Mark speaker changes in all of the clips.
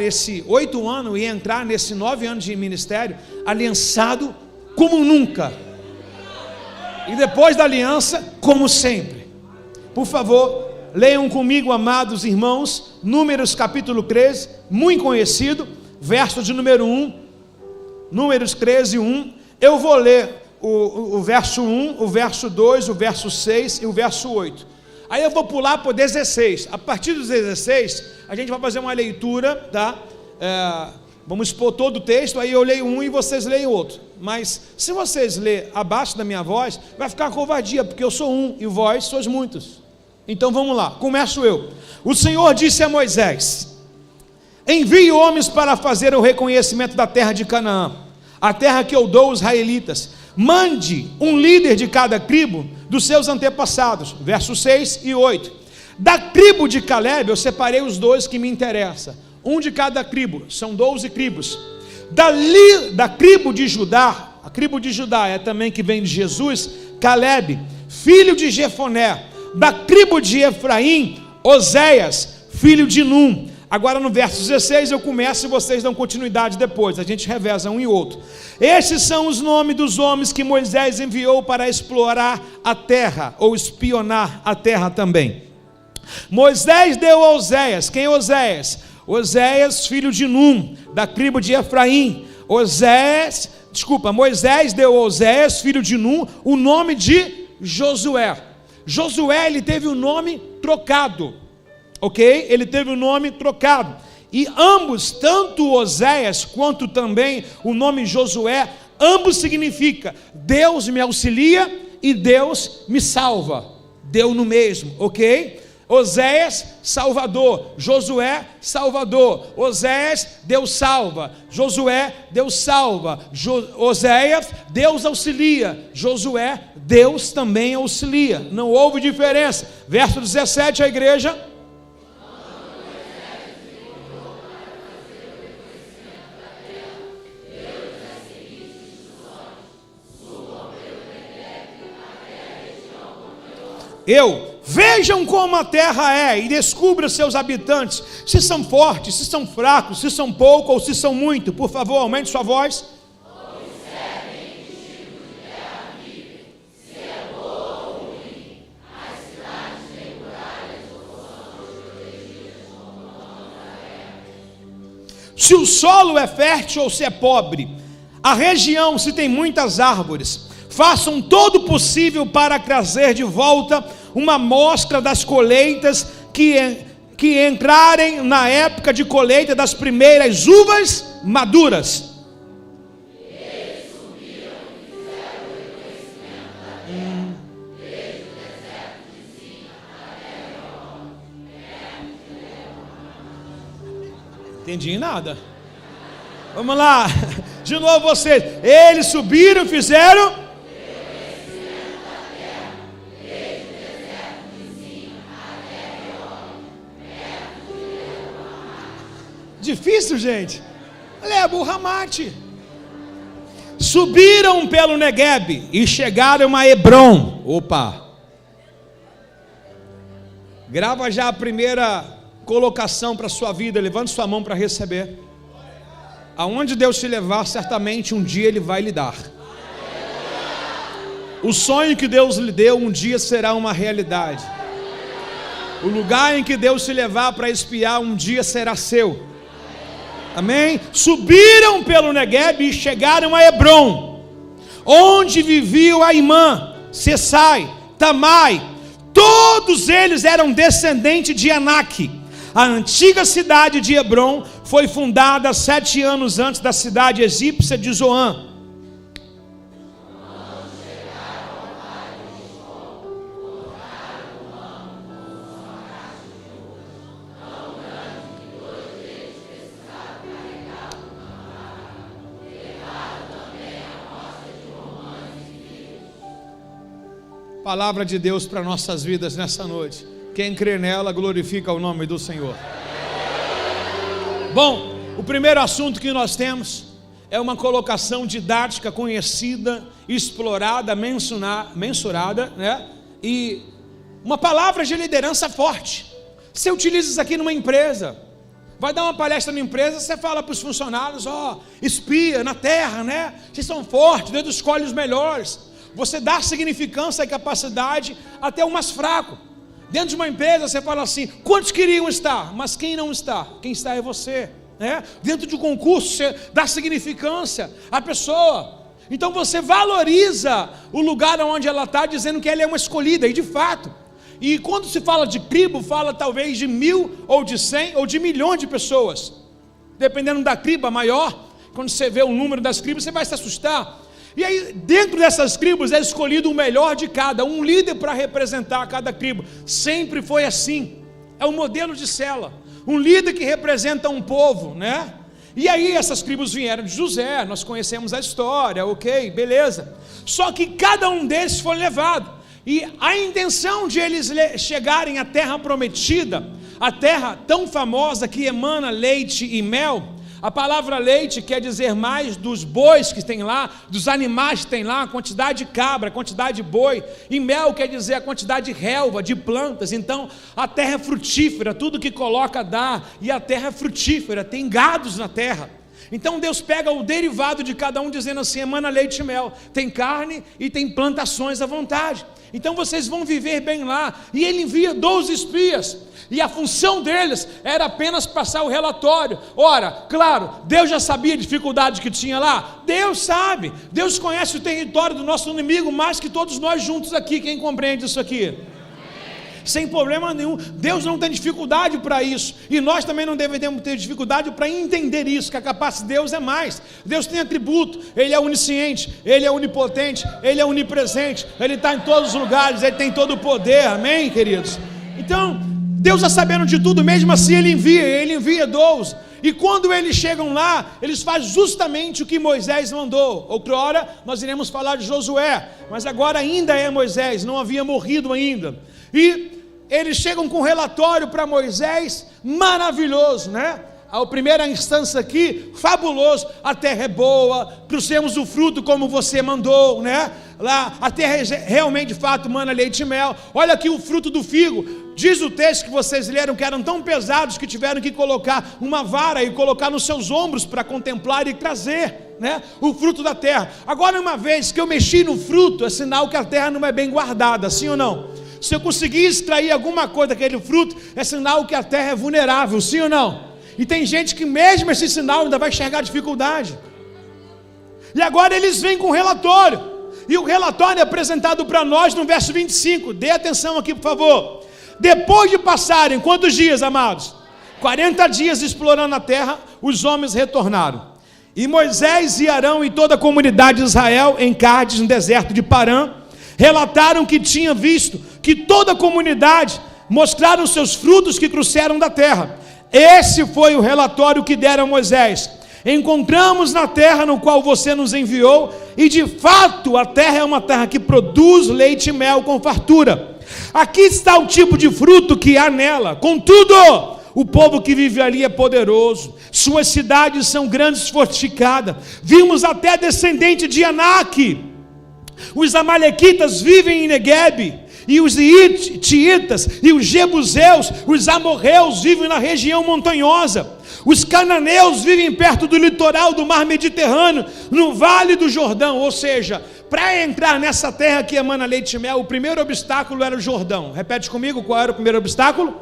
Speaker 1: esse 8 anos e entrar nesse 9 anos de ministério aliançado como nunca, e depois da aliança como sempre. Por favor, leiam comigo, amados irmãos, Números capítulo 13, muito conhecido, verso de número 1, Números 13, 1. Eu vou ler o verso 1, o verso 2, o verso 6 e o verso 8. Aí eu vou pular para o 16. A partir dos 16, a gente vai fazer uma leitura, tá? Vamos expor todo o texto, aí eu leio um e vocês leem outro. Mas se vocês lerem abaixo da minha voz, vai ficar covardia, porque eu sou um e vós sois muitos. Então vamos lá, começo eu. O Senhor disse a Moisés: envie homens para fazer o reconhecimento da terra de Canaã, a terra que eu dou aos israelitas. Mande um líder de cada tribo dos seus antepassados. Versos 6 e 8. Da tribo de Caleb eu separei os 2 que me interessam, um de cada tribo, são 12 tribos. Da tribo de Judá, a tribo de Judá é também que vem de Jesus, Caleb, filho de Jefoné. Da tribo de Efraim, Oséias, filho de Num. Agora no verso 16 eu começo e vocês dão continuidade depois, a gente reveza um e outro. Estes são os nomes dos homens que Moisés enviou para explorar a terra, ou espionar a terra também. Moisés deu a Oséias. Quem é Oséias? Oséias, filho de Num, da tribo de Efraim. Moisés deu a Oséias, filho de Num, o nome de Josué. Josué, ele teve o nome trocado, ok? Ele teve o nome trocado. E ambos, tanto Oséias quanto também o nome Josué, ambos significa Deus me auxilia e Deus me salva. Deu no mesmo, ok? Oséias, Salvador. Josué, Salvador. Oséias, Deus salva. Josué, Deus salva. Oséias, Deus auxilia. Josué, Deus também auxilia. Não houve diferença. Verso 17, a igreja. Vejam como a terra é e descubra seus habitantes, se são fortes, se são fracos, se são pouco ou se são muito. Por favor, aumente sua voz. Observem o tipo de terra vive, se é boa ou ruim, as cidades têm muralhas ou são protegidas como a terra. Se o solo é fértil ou se é pobre, a região se tem muitas árvores. Façam todo o possível para trazer de volta uma amostra das colheitas que entrarem na época de colheita das primeiras uvas maduras. Eles subiram e fizeram o reconhecimento da terra, desde o deserto de Sina até Lebanon. Entendi nada. Vamos lá, de novo vocês. Eles subiram e fizeram difícil, gente. Lebo Ramate. Subiram pelo Negueb e chegaram a Hebrom. Opa. Grava já a primeira colocação para a sua vida. Levante sua mão para receber. Aonde Deus te levar, certamente um dia Ele vai lhe dar. O sonho que Deus lhe deu, um dia será uma realidade. O lugar em que Deus te levar para espiar, um dia será seu. Amém? Subiram pelo Negueb e chegaram a Hebrom, onde viviam Aimã, Sessai, Tamai. Todos eles eram descendentes de Anak. A antiga cidade de Hebrom foi fundada 7 anos antes da cidade egípcia de Zoan. Palavra de Deus para nossas vidas nessa noite. Quem crê nela glorifica o nome do Senhor. Bom, o primeiro assunto que nós temos é uma colocação didática conhecida, explorada, mensurada, né? E uma palavra de liderança forte. Você utiliza isso aqui numa empresa, Vai dar uma palestra na empresa, você fala para os funcionários, espia na terra, né? Vocês são fortes, Deus escolhe os melhores. Você dá significância e capacidade até o mais fraco. Dentro de uma empresa você fala assim, quantos queriam estar? Mas quem não está? Quem está é você, né? Dentro de um concurso você dá significância à pessoa. Então você valoriza o lugar onde ela está, dizendo que ela é uma escolhida, e de fato. E quando se fala de tribo, fala talvez de 1000 ou de 100 ou de milhões de pessoas, dependendo da tribo maior. Quando você vê o número das tribos, você vai se assustar. E aí dentro dessas tribos é escolhido o melhor de cada, um líder para representar cada tribo. Sempre foi assim, é o modelo de célula, um líder que representa um povo, né? E aí essas tribos vieram de José, nós conhecemos a história, ok, beleza. Só que cada um deles foi levado. E a intenção de eles chegarem à terra prometida, a terra tão famosa que emana leite e mel. A palavra leite quer dizer mais dos bois que tem lá, dos animais que tem lá, a quantidade de cabra, a quantidade de boi. E mel quer dizer a quantidade de relva, de plantas. Então a terra é frutífera, tudo que coloca dá. E a terra é frutífera, tem gados na terra. Então Deus pega o derivado de cada um, dizendo assim, emana leite e mel. Tem carne e tem plantações à vontade. Então vocês vão viver bem lá. E ele envia 12 espias. E a função deles era apenas passar o relatório. Ora, claro, Deus já sabia a dificuldade que tinha lá. Deus sabe. Deus conhece o território do nosso inimigo mais que todos nós juntos aqui. Quem compreende isso aqui? Sem problema nenhum. Deus não tem dificuldade para isso. E nós também não devemos ter dificuldade para entender isso, que a capacidade de Deus é mais. Deus tem atributo, Ele é onisciente, Ele é onipotente, Ele é onipresente, Ele está em todos os lugares, Ele tem todo o poder, amém, queridos? Então, Deus está sabendo de tudo, mesmo assim Ele envia 12. E quando eles chegam lá, eles fazem justamente o que Moisés mandou. Outrora nós iremos falar de Josué, mas agora ainda é Moisés, não havia morrido ainda. E eles chegam com um relatório para Moisés maravilhoso, né? A primeira instância aqui, fabuloso, a terra é boa, trouxemos o fruto como você mandou, né? Lá, a terra realmente de fato mana leite e mel. Olha aqui o fruto do figo. Diz o texto que vocês leram que eram tão pesados que tiveram que colocar uma vara e colocar nos seus ombros para contemplar e trazer, né, o fruto da terra. Agora, uma vez que eu mexi no fruto, é sinal que a terra não é bem guardada, sim ou não? Se eu conseguir extrair alguma coisa daquele fruto, é sinal que a terra é vulnerável, sim ou não? E tem gente que mesmo esse sinal ainda vai enxergar dificuldade. E agora eles vêm com um relatório. E o relatório é apresentado para nós no verso 25. Dê atenção aqui, por favor. Depois de passarem quantos dias, amados? 40 dias explorando a terra, os homens retornaram. E Moisés e Arão e toda a comunidade de Israel em Cádiz, no deserto de Parã, relataram que tinham visto que toda a comunidade mostraram seus frutos que trouxeram da terra. Esse foi o relatório que deram a Moisés. Encontramos na terra no qual você nos enviou, e de fato a terra é uma terra que produz leite e mel com fartura. Aqui está o tipo de fruto que há nela. Contudo, o povo que vive ali é poderoso, suas cidades são grandes fortificadas. Vimos até descendente de Anak. Os amalequitas vivem em Neguebe, e os tiitas e os jebuseus, os amorreus vivem na região montanhosa. Os cananeus vivem perto do litoral do mar Mediterrâneo, no vale do Jordão. Ou seja, para entrar nessa terra que emana leite e mel, o primeiro obstáculo era o Jordão. Repete comigo, qual era o primeiro obstáculo?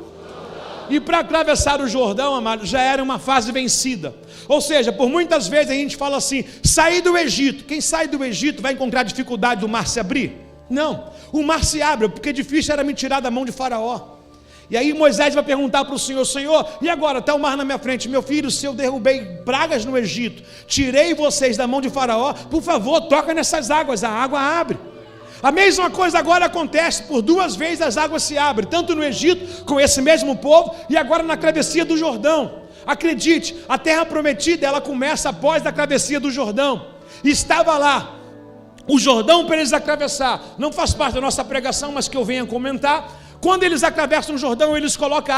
Speaker 1: E para atravessar o Jordão, amado, já era uma fase vencida. Ou seja, por muitas vezes a gente fala assim, sair do Egito. Quem sai do Egito vai encontrar dificuldade do mar se abrir? Não, o mar se abre, porque difícil era me tirar da mão de Faraó. E aí Moisés vai perguntar para o Senhor, Senhor, e agora está o mar na minha frente, meu filho, se eu derrubei pragas no Egito, tirei vocês da mão de Faraó, por favor, toca nessas águas, a água abre. A mesma coisa agora acontece, por 2 vezes as águas se abrem, tanto no Egito, com esse mesmo povo, e agora na travessia do Jordão. Acredite, a terra prometida, ela começa após a travessia do Jordão. E estava lá o Jordão para eles atravessar. Não faz parte da nossa pregação, mas que eu venha comentar. Quando eles atravessam o Jordão, eles colocam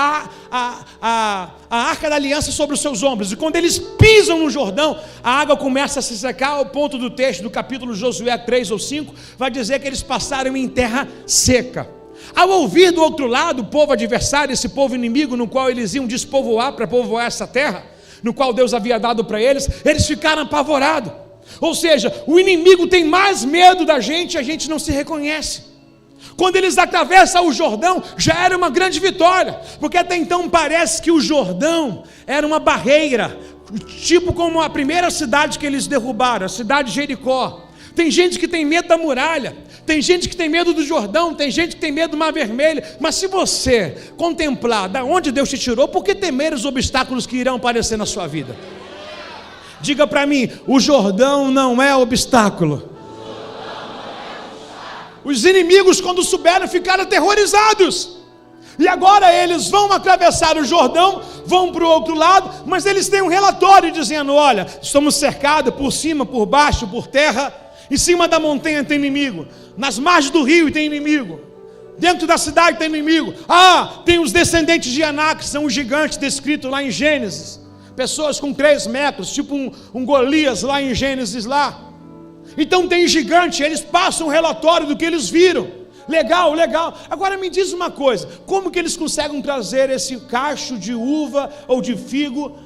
Speaker 1: a arca da aliança sobre os seus ombros. E quando eles pisam no Jordão, a água começa a se secar. Ao ponto do texto do capítulo Josué 3 ou 5, vai dizer que eles passaram em terra seca. Ao ouvir do outro lado o povo adversário, esse povo inimigo no qual eles iam despovoar para povoar essa terra, no qual Deus havia dado para eles ficaram apavorados. Ou seja, o inimigo tem mais medo da gente e a gente não se reconhece. Quando eles atravessam o Jordão, já era uma grande vitória, porque até então parece que o Jordão era uma barreira, tipo como a primeira cidade que eles derrubaram, a cidade de Jericó. Tem gente que tem medo da muralha, tem gente que tem medo do Jordão, tem gente que tem medo do Mar Vermelho. Mas se você contemplar da onde Deus te tirou, por que temer os obstáculos que irão aparecer na sua vida? Diga para mim, o Jordão não é obstáculo. Os inimigos, quando souberam, ficaram aterrorizados. E agora eles vão atravessar o Jordão, vão para o outro lado, mas eles têm um relatório dizendo: olha, estamos cercados por cima, por baixo, por terra. Em cima da montanha tem inimigo, nas margens do rio tem inimigo, dentro da cidade tem inimigo. Tem os descendentes de Anak, que são os gigantes descritos lá em Gênesis, pessoas com 3 metros, tipo um Golias lá em Gênesis lá. Então tem gigante, eles passam um relatório do que eles viram. Legal. Agora me diz uma coisa, como que eles conseguem trazer esse cacho de uva ou de figo,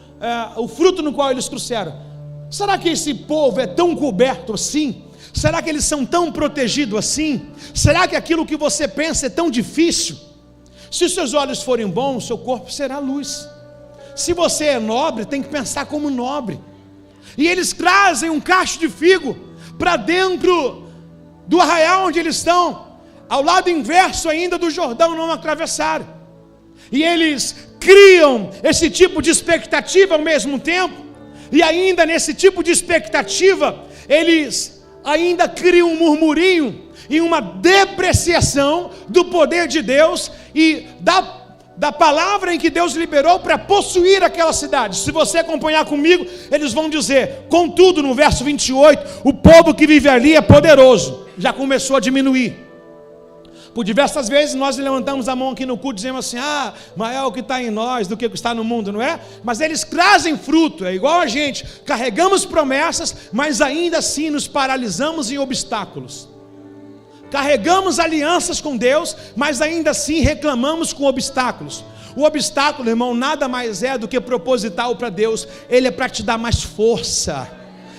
Speaker 1: o fruto no qual eles trouxeram? Será que esse povo é tão coberto assim? Será que eles são tão protegidos assim? Será que aquilo que você pensa é tão difícil? Se os seus olhos forem bons, seu corpo será luz. Se você é nobre, tem que pensar como nobre. E eles trazem um cacho de figo para dentro do arraial onde eles estão, ao lado inverso ainda do Jordão, não atravessaram. E eles criam esse tipo de expectativa ao mesmo tempo, e ainda nesse tipo de expectativa, eles ainda criam um murmurinho e uma depreciação do poder de Deus e da palavra em que Deus liberou para possuir aquela cidade. Se você acompanhar comigo, eles vão dizer: contudo, no verso 28, o povo que vive ali é poderoso. Já começou a diminuir. Por diversas vezes nós levantamos a mão aqui no culto, dizemos assim: maior o que está em nós do que o que está no mundo, não é? Mas eles trazem fruto, é igual a gente, carregamos promessas, mas ainda assim nos paralisamos em obstáculos. Carregamos alianças com Deus, mas ainda assim reclamamos com obstáculos. O obstáculo, irmão, nada mais é do que proposital para Deus. Ele é para te dar mais força,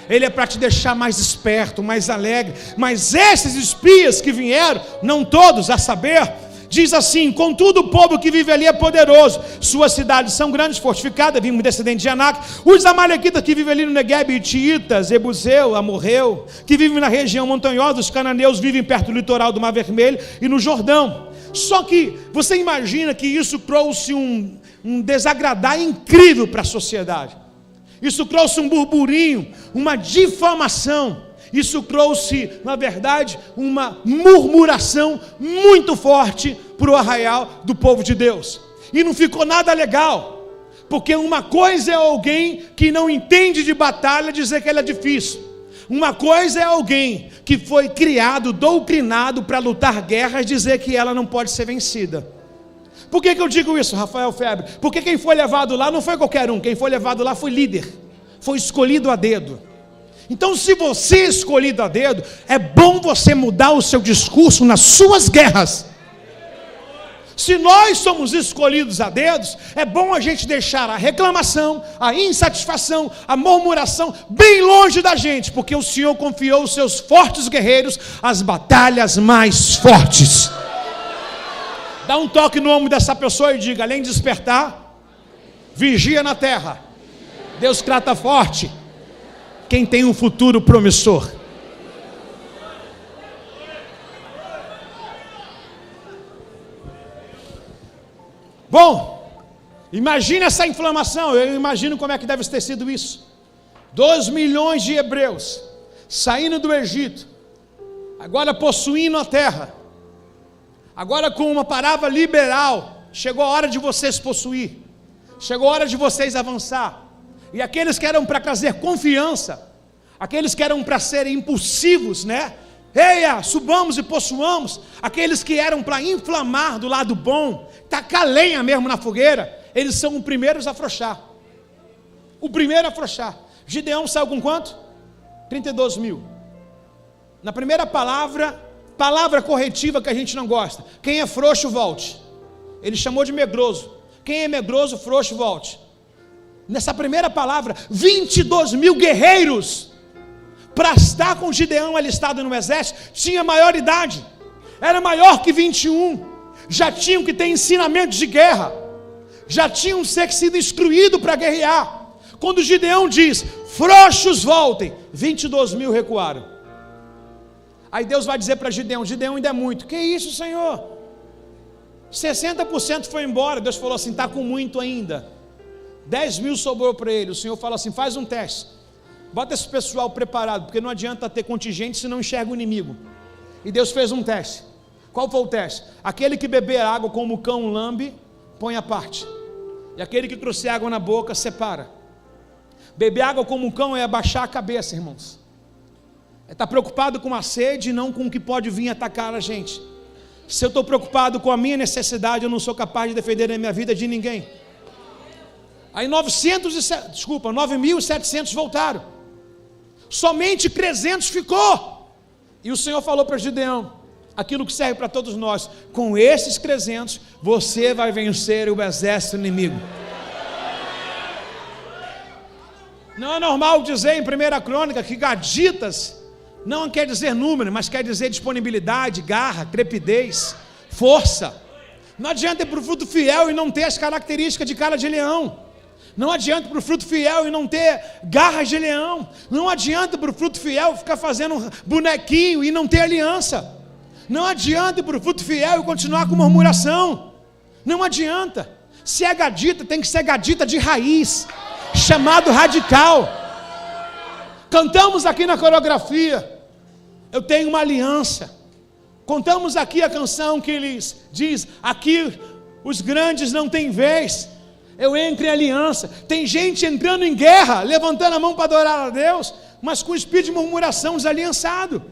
Speaker 1: ele é para te deixar mais esperto, mais alegre. Mas esses espias que vieram, não todos, a saber, diz assim: contudo o povo que vive ali é poderoso, suas cidades são grandes, fortificadas, vimos descendentes de Anak. Os amalequitas que vivem ali no Negueb, Ititas, Ebuseu, Amorreu, que vivem na região montanhosa, os cananeus vivem perto do litoral do Mar Vermelho e no Jordão. Só que você imagina que isso trouxe um desagradar incrível para a sociedade. Isso trouxe um burburinho, uma difamação. Isso trouxe, na verdade, uma murmuração muito forte para o arraial do povo de Deus. E não ficou nada legal, porque uma coisa é alguém que não entende de batalha dizer que ela é difícil. Uma coisa é alguém que foi criado, doutrinado para lutar guerras, dizer que ela não pode ser vencida. Por que eu digo isso, Rafael Febre? Porque quem foi levado lá não foi qualquer um, quem foi levado lá foi líder, foi escolhido a dedo. Então, se você é escolhido a dedo, é bom você mudar o seu discurso nas suas guerras. Se nós somos escolhidos a dedos, é bom a gente deixar a reclamação, a insatisfação, a murmuração bem longe da gente, porque o Senhor confiou aos seus fortes guerreiros as batalhas mais fortes. Dá um toque no ombro dessa pessoa e diga: além de despertar, vigia na terra. Deus trata forte quem tem um futuro promissor. Bom, imagine essa inflamação. Eu imagino como é que deve ter sido isso. 2 milhões de hebreus saindo do Egito, agora possuindo a terra, agora com uma palavra liberal. Chegou a hora de vocês possuir, chegou a hora de vocês avançar. E aqueles que eram para trazer confiança, aqueles que eram para serem impulsivos, né? Eia, subamos e possuamos. Aqueles que eram para inflamar do lado bom, tacar lenha mesmo na fogueira, eles são os primeiros a afrouxar. O primeiro a afrouxar. Gideão saiu com quanto? 32 mil. Na primeira palavra, Palavra corretiva que a gente não gosta. Quem é frouxo, volte. Ele chamou de medroso. Quem é medroso, frouxo, volte. Nessa primeira palavra, 22 mil guerreiros, para estar com Gideão alistado no exército, tinha maior idade, era maior que 21, já tinham que ter ensinamentos de guerra, já tinham sido instruídos para guerrear. Quando Gideão diz, frouxos voltem, 22 mil recuaram. Aí Deus vai dizer para Gideão, Gideão ainda é muito. Que isso, Senhor? 60% foi embora. Deus falou assim, está com muito ainda. 10 mil sobrou para ele. O Senhor fala assim, faz um teste, bota esse pessoal preparado, porque não adianta ter contingente se não enxerga o inimigo. E Deus fez um teste. Qual foi o teste? Aquele que beber água como o cão lambe, põe à parte, e aquele que trouxer água na boca, separa. Beber água como um cão é abaixar a cabeça, irmãos, é estar preocupado com a sede e não com o que pode vir atacar a gente. Se eu estou preocupado com a minha necessidade, eu não sou capaz de defender a minha vida de ninguém. Aí 9.700 voltaram, somente 300 ficou. E o Senhor falou para Gideão, aquilo que serve para todos nós, com esses 300 você vai vencer o exército inimigo. Não é normal dizer em 1 Crônica que gaditas não quer dizer número, mas quer dizer disponibilidade, garra, crepidez, força. Não adianta ir para o fruto fiel e não ter as características de cara de leão. Não adianta para o fruto fiel e não ter garras de leão. Não adianta para o fruto fiel ficar fazendo bonequinho e não ter aliança. Não adianta para o fruto fiel e continuar com murmuração. Não adianta. Se é gadita, tem que ser gadita de raiz, chamado radical. Cantamos aqui na coreografia, eu tenho uma aliança. Contamos aqui a canção que eles diz, aqui os grandes não têm vez, eu entro em aliança. Tem gente entrando em guerra, levantando a mão para adorar a Deus, mas com espírito de murmuração, desaliançado.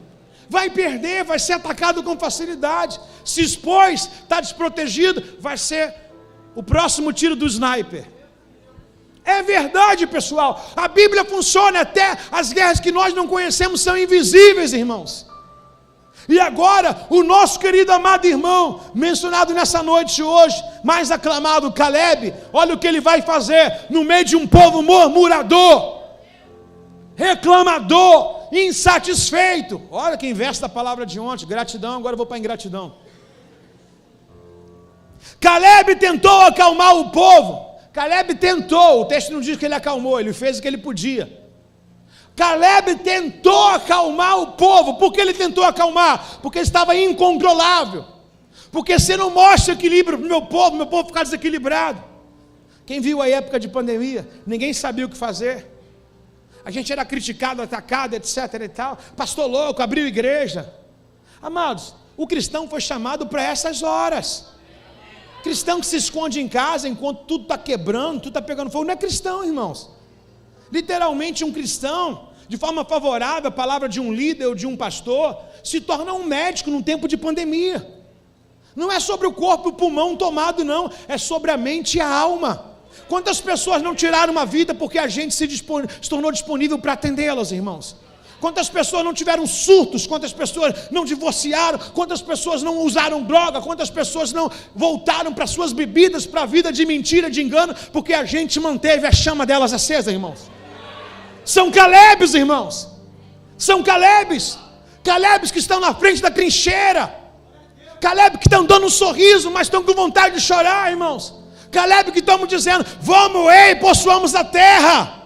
Speaker 1: Vai perder, vai ser atacado com facilidade. Se expôs, está desprotegido, vai ser o próximo tiro do sniper. É verdade, pessoal, a Bíblia funciona, até as guerras que nós não conhecemos são invisíveis, irmãos. E agora, o nosso querido amado irmão, mencionado nessa noite hoje, mais aclamado, Caleb, olha o que ele vai fazer no meio de um povo murmurador, reclamador, insatisfeito. Olha que inverso da palavra de ontem, gratidão, agora eu vou para a ingratidão. Caleb tentou acalmar o povo. Caleb tentou, o texto não diz que ele acalmou, ele fez o que ele podia. Caleb tentou acalmar o povo. Por que ele tentou acalmar? Porque estava incontrolável. Porque você não mostra equilíbrio para o meu povo ficar desequilibrado. Quem viu a época de pandemia, ninguém sabia o que fazer. A gente era criticado, atacado, etc e tal. Pastor louco, abriu igreja. Amados, o cristão foi chamado para essas horas. Cristão que se esconde em casa enquanto tudo está quebrando, tudo está pegando fogo, não é cristão, irmãos. Literalmente um cristão, de forma favorável à palavra de um líder ou de um pastor, se torna um médico num tempo de pandemia. Não é sobre o corpo e o pulmão tomado, não, é sobre a mente e a alma. Quantas pessoas não tiraram uma vida porque a gente se tornou disponível para atendê-las, irmãos? Quantas pessoas não tiveram surtos, quantas pessoas não divorciaram, quantas pessoas não usaram droga, quantas pessoas não voltaram para suas bebidas, para a vida de mentira, de engano, porque a gente manteve a chama delas acesa, irmãos. São Calebes, irmãos, são Calebes que estão na frente da trincheira, Caleb que estão dando um sorriso, mas estão com vontade de chorar, irmãos. Caleb que estamos dizendo, vamos, possuamos a terra,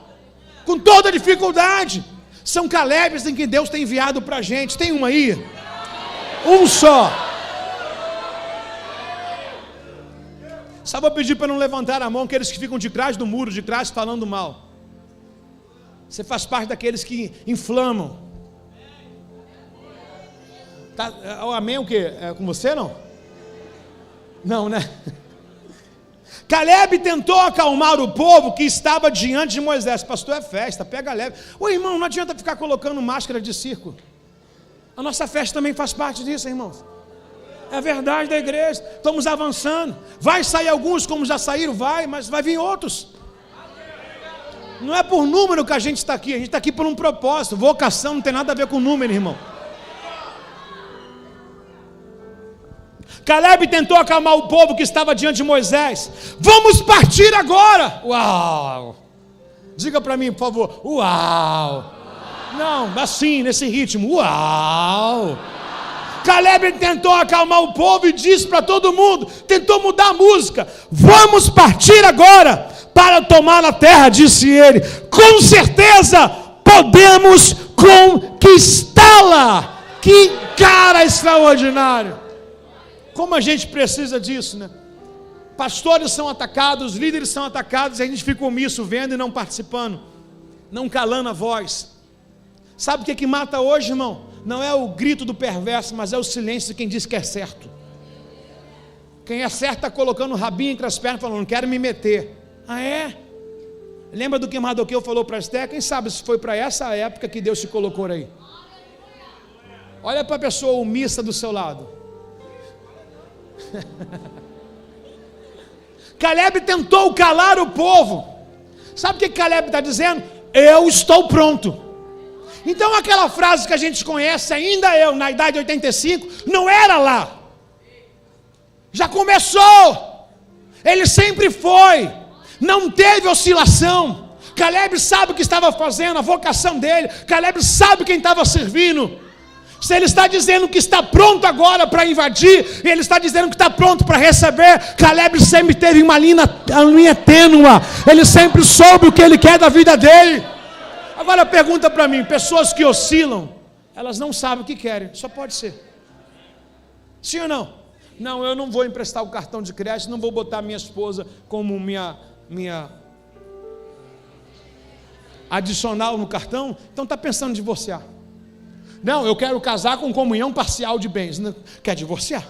Speaker 1: com toda dificuldade. São Calebes em que Deus tem enviado para a gente. Tem um aí? Um só. Só vou pedir para não levantar a mão aqueles que ficam de trás do muro, de trás falando mal. Você faz parte daqueles que inflamam. Tá, o amém o quê? É com você não? Não, né? Caleb tentou acalmar o povo que estava diante de Moisés. Pastor, é festa, pega leve. Ô irmão, não adianta ficar colocando máscara de circo. A nossa festa também faz parte disso, irmãos. É a verdade da igreja. Estamos avançando. Vai sair alguns como já saíram, vai, mas vai vir outros. Não é por número que a gente está aqui. A gente está aqui por um propósito. Vocação não tem nada a ver com número, irmão. Caleb tentou acalmar o povo que estava diante de Moisés. Vamos partir agora. Uau! Diga para mim, por favor. Uau! Não, assim, nesse ritmo. Uau! Caleb tentou acalmar o povo e disse para todo mundo, tentou mudar a música. Vamos partir agora para tomar a terra, disse ele. Com certeza podemos conquistá-la. Que cara extraordinário. Como a gente precisa disso, né? Pastores são atacados, líderes são atacados, e a gente fica omisso, vendo e não participando, não calando a voz. Sabe o que mata hoje, irmão? Não é o grito do perverso, mas é o silêncio de quem diz que é certo. Quem é certo está colocando o rabinho entre as pernas, falando, não quero me meter. Ah, é? Lembra do que Mardoqueu falou para Esther? Quem sabe se foi para essa época que Deus se colocou aí. Olha para a pessoa omissa do seu lado. Caleb tentou calar o povo. Sabe o que Caleb está dizendo? Eu estou pronto. Então aquela frase que a gente conhece, ainda eu, na idade de 85, não era lá. Já começou. Ele sempre foi. Não teve oscilação. Caleb sabe o que estava fazendo, a vocação dele. Caleb sabe quem estava servindo. Se ele está dizendo que está pronto agora para invadir, ele está dizendo que está pronto para receber. Caleb sempre teve uma linha tênua. Ele sempre soube o que ele quer da vida dele. Agora pergunta para mim, pessoas que oscilam, elas não sabem o que querem, só pode ser. Sim ou não? Não, eu não vou emprestar o cartão de crédito, não vou botar minha esposa como minha adicional no cartão, então está pensando em divorciar. Não, eu quero casar com comunhão parcial de bens, não, quer divorciar.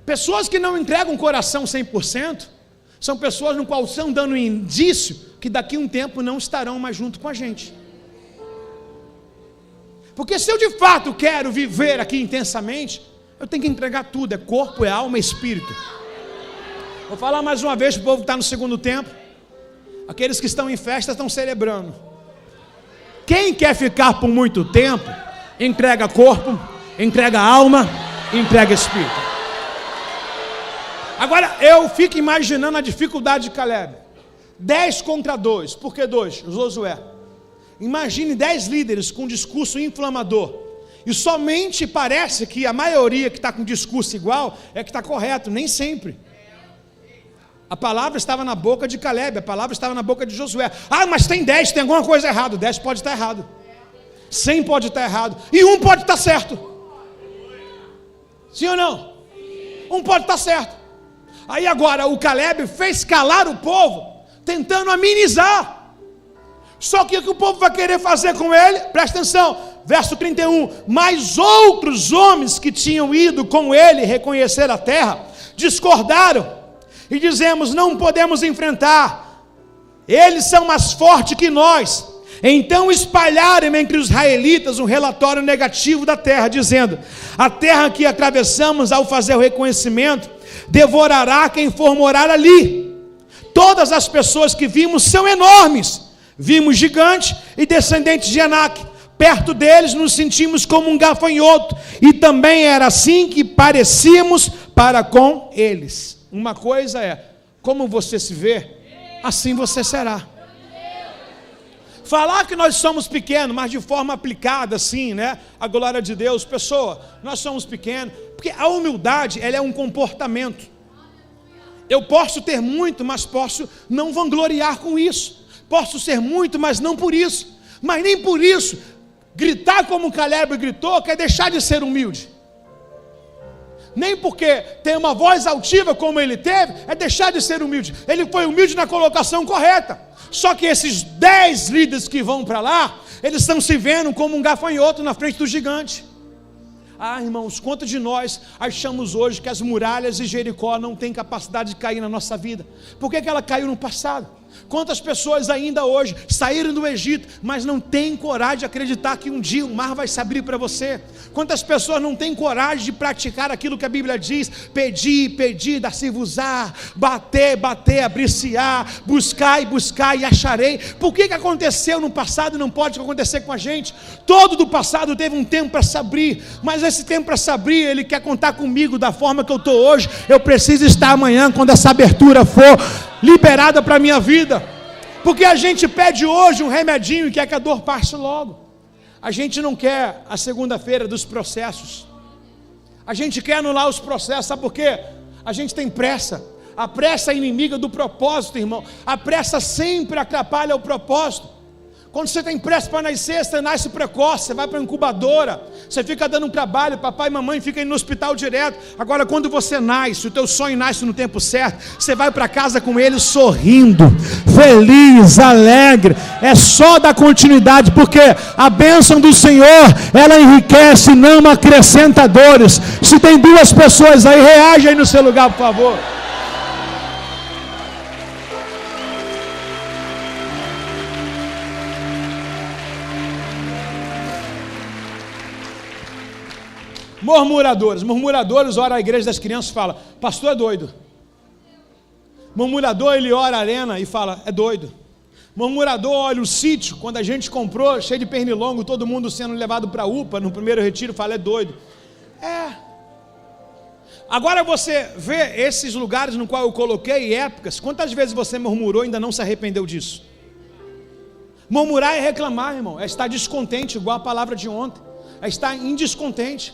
Speaker 1: Pessoas que não entregam o coração 100%, são pessoas no qual estão dando um indício que daqui a um tempo não estarão mais junto com a gente. Porque se eu de fato quero viver aqui intensamente, eu tenho que entregar tudo, é corpo, é alma, é espírito. Vou falar mais uma vez para o povo que está no segundo tempo. Aqueles que estão em festa estão celebrando. Quem quer ficar por muito tempo, entrega corpo, entrega alma, entrega espírito. Agora eu fico imaginando a dificuldade de Caleb. 10 contra 2, por que 2? Josué. Imagine 10 líderes com discurso inflamador. E somente parece que a maioria que está com discurso igual é que está correto, nem sempre. A palavra estava na boca de Caleb, a palavra estava na boca de Josué. Ah, mas tem 10, tem alguma coisa errada. 10 pode estar errado, 100 pode estar errado, e 1 pode estar certo. Sim ou não? 1 pode estar certo. Aí agora o Caleb fez calar o povo, tentando amenizar. Só que o que o povo vai querer fazer com ele? Presta atenção, verso 31. Mas outros homens que tinham ido com ele reconhecer a terra, discordaram. E dizemos, não podemos enfrentar. Eles são mais fortes que nós. Então espalharam entre os israelitas um relatório negativo da terra, dizendo, a terra que atravessamos ao fazer o reconhecimento, devorará quem for morar ali. Todas as pessoas que vimos são enormes. Vimos gigantes e descendentes de Anak. Perto deles nos sentimos como um gafanhoto. E também era assim que parecíamos para com eles. Uma coisa é, como você se vê, assim você será. Falar que nós somos pequenos, mas de forma aplicada assim, né? A glória de Deus, pessoa, nós somos pequenos, porque a humildade, ela é um comportamento. Eu posso ter muito, mas posso não vangloriar com isso. Posso ser muito, mas não por isso. Mas nem por isso, gritar como Caleb gritou, quer deixar de ser humilde. Nem porque tem uma voz altiva como ele teve, é deixar de ser humilde. Ele foi humilde na colocação correta. Só que esses 10 líderes que vão para lá, eles estão se vendo como um gafanhoto na frente do gigante. Ah, irmãos, quantos de nós achamos hoje que as muralhas de Jericó não têm capacidade de cair na nossa vida? Por que ela caiu no passado? Quantas pessoas ainda hoje saíram do Egito, mas não têm coragem de acreditar que um dia o mar vai se abrir para você? Quantas pessoas não têm coragem de praticar aquilo que a Bíblia diz? Pedir, dar-se-vos-á, bater, abrir-se-á, buscar e acharei. Por que aconteceu no passado e não pode acontecer com a gente? Todo do passado teve um tempo para se abrir, mas esse tempo para se abrir, Ele quer contar comigo da forma que eu estou hoje. Eu preciso estar amanhã, quando essa abertura for liberada para a minha vida, porque a gente pede hoje um remedinho e quer que a dor passe logo. A gente não quer a segunda-feira dos processos, a gente quer anular os processos. Sabe por quê? A gente tem pressa. A pressa é inimiga do propósito, irmão. A pressa sempre atrapalha o propósito. Quando você tem pressa para nascer, você nasce precoce, você vai para a incubadora, você fica dando um trabalho, papai e mamãe ficam indo no hospital direto. Agora, quando você nasce, o teu sonho nasce no tempo certo, você vai para casa com ele sorrindo, feliz, alegre. É só dar continuidade, porque a bênção do Senhor, ela enriquece, não acrescenta dores. Se tem duas pessoas aí, reage aí no seu lugar, por favor. Murmuradores ora a igreja das crianças e fala: pastor é doido. Murmurador, ele ora a arena e fala: é doido. Murmurador olha o sítio, quando a gente comprou, cheio de pernilongo, todo mundo sendo levado para a UPA no primeiro retiro, fala: é doido. Agora você vê esses lugares no qual eu coloquei épocas, quantas vezes você murmurou e ainda não se arrependeu disso? Murmurar é reclamar, irmão, é estar descontente, igual a palavra de ontem, é estar indescontente.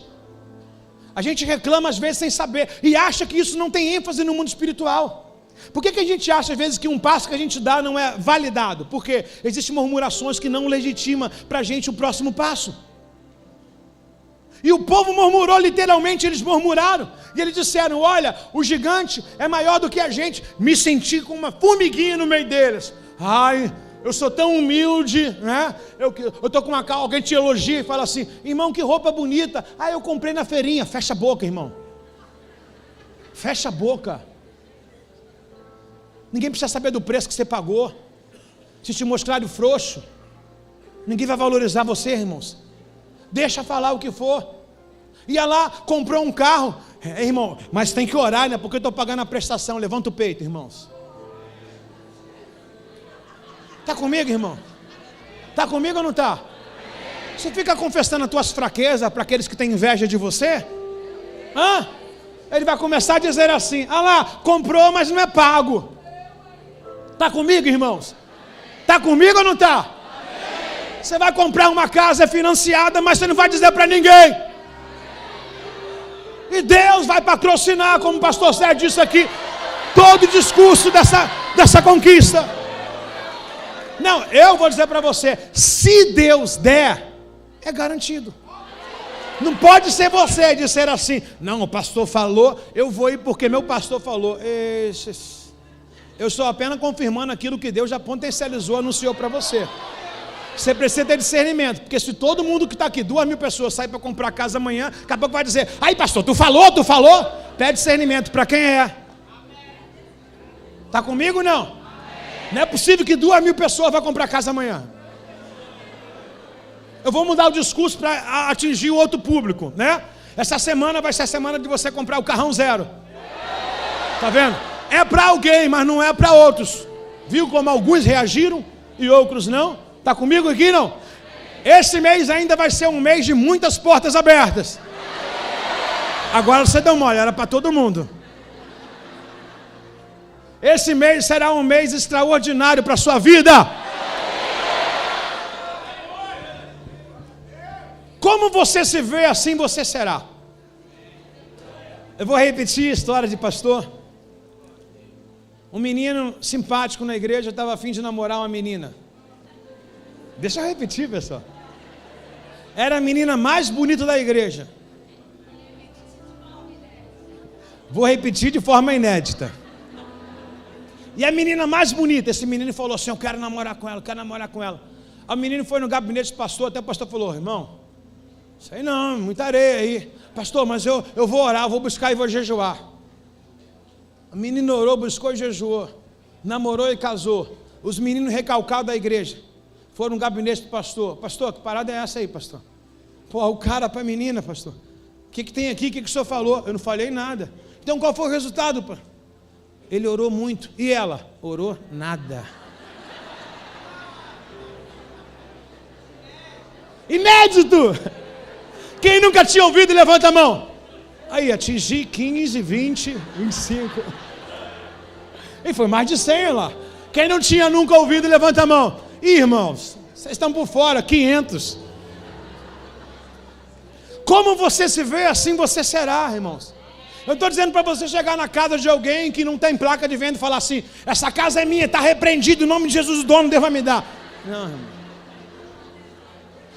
Speaker 1: A gente reclama às vezes sem saber, e acha que isso não tem ênfase no mundo espiritual. Por que a gente acha às vezes que um passo que a gente dá não é validado? Porque existem murmurações que não legitimam para a gente o próximo passo. E o povo murmurou, literalmente eles murmuraram, e eles disseram: olha, o gigante é maior do que a gente. Me senti com uma formiguinha no meio deles. Ai, eu sou tão humilde, né? Eu estou com uma calça, alguém te elogia e fala assim: irmão, que roupa bonita. Ah, eu comprei na feirinha. Fecha a boca, irmão. Fecha a boca. Ninguém precisa saber do preço que você pagou. Se te mostrarem frouxo, ninguém vai valorizar você, irmãos. Deixa falar o que for. Ia lá, comprou um carro. Irmão, mas tem que orar, né? Porque eu estou pagando a prestação. Levanta o peito, irmãos. Está comigo, irmão? Está comigo ou não está? Você fica confessando as tuas fraquezas para aqueles que têm inveja de você? Ele vai começar a dizer assim: ah lá, comprou, mas não é pago. Está comigo, irmãos? Está comigo ou não está? Você vai comprar uma casa financiada, mas você não vai dizer para ninguém. E Deus vai patrocinar, como o pastor Sérgio disse aqui, todo o discurso dessa conquista. Não, eu vou dizer para você: se Deus der, é garantido. Não pode ser você dizer assim: não, o pastor falou, eu vou ir porque meu pastor falou. Eu estou apenas confirmando aquilo que Deus já potencializou, anunciou para você. Você precisa ter discernimento, porque se todo mundo que está aqui, 2.000 pessoas, sair para comprar casa amanhã, daqui a pouco vai dizer: aí pastor, tu falou? Pede discernimento, para quem é? Está comigo ou não? Não é possível que 2.000 pessoas vão comprar casa amanhã. Eu vou mudar o discurso para atingir o outro público, né? Essa semana vai ser a semana de você comprar o carrão zero. Tá vendo? É para alguém, mas não é para outros. Viu como alguns reagiram e outros não? Tá comigo aqui, não? Esse mês ainda vai ser um mês de muitas portas abertas. Agora você dá uma olhada para todo mundo. Esse mês será um mês extraordinário para a sua vida. Como você se vê, assim você será. Eu vou repetir a história de pastor. Um menino simpático na igreja estava a fim de namorar uma menina. Deixa eu repetir, pessoal. Era a menina mais bonita da igreja. Vou repetir de forma inédita. E a menina mais bonita, esse menino falou assim: eu quero namorar com ela, quero namorar com ela. O menino foi no gabinete do pastor, até o pastor falou: irmão, isso aí não, muita areia aí. Pastor, mas eu vou orar, eu vou buscar e vou jejuar. A menina orou, buscou e jejuou. Namorou e casou. os meninos recalcados da igreja foram no gabinete do pastor. Pastor, que parada é essa aí, pastor? Pô, o cara para a menina, pastor. O que tem aqui? O que o senhor falou? Eu não falei nada. Então qual foi o resultado, pô? Ele orou muito. E ela? Orou nada. Inédito! Quem nunca tinha ouvido, levanta a mão. Aí, atingi 15, 20, 25. E foi mais de 100 lá. Quem não tinha nunca ouvido, levanta a mão. Ih, irmãos, vocês estão por fora, 500. Como você se vê, assim você será, irmãos. Eu estou dizendo para você chegar na casa de alguém que não tem placa de venda e falar assim: essa casa é minha, está repreendido, em nome de Jesus, o dono Deus vai me dar. Não, irmão.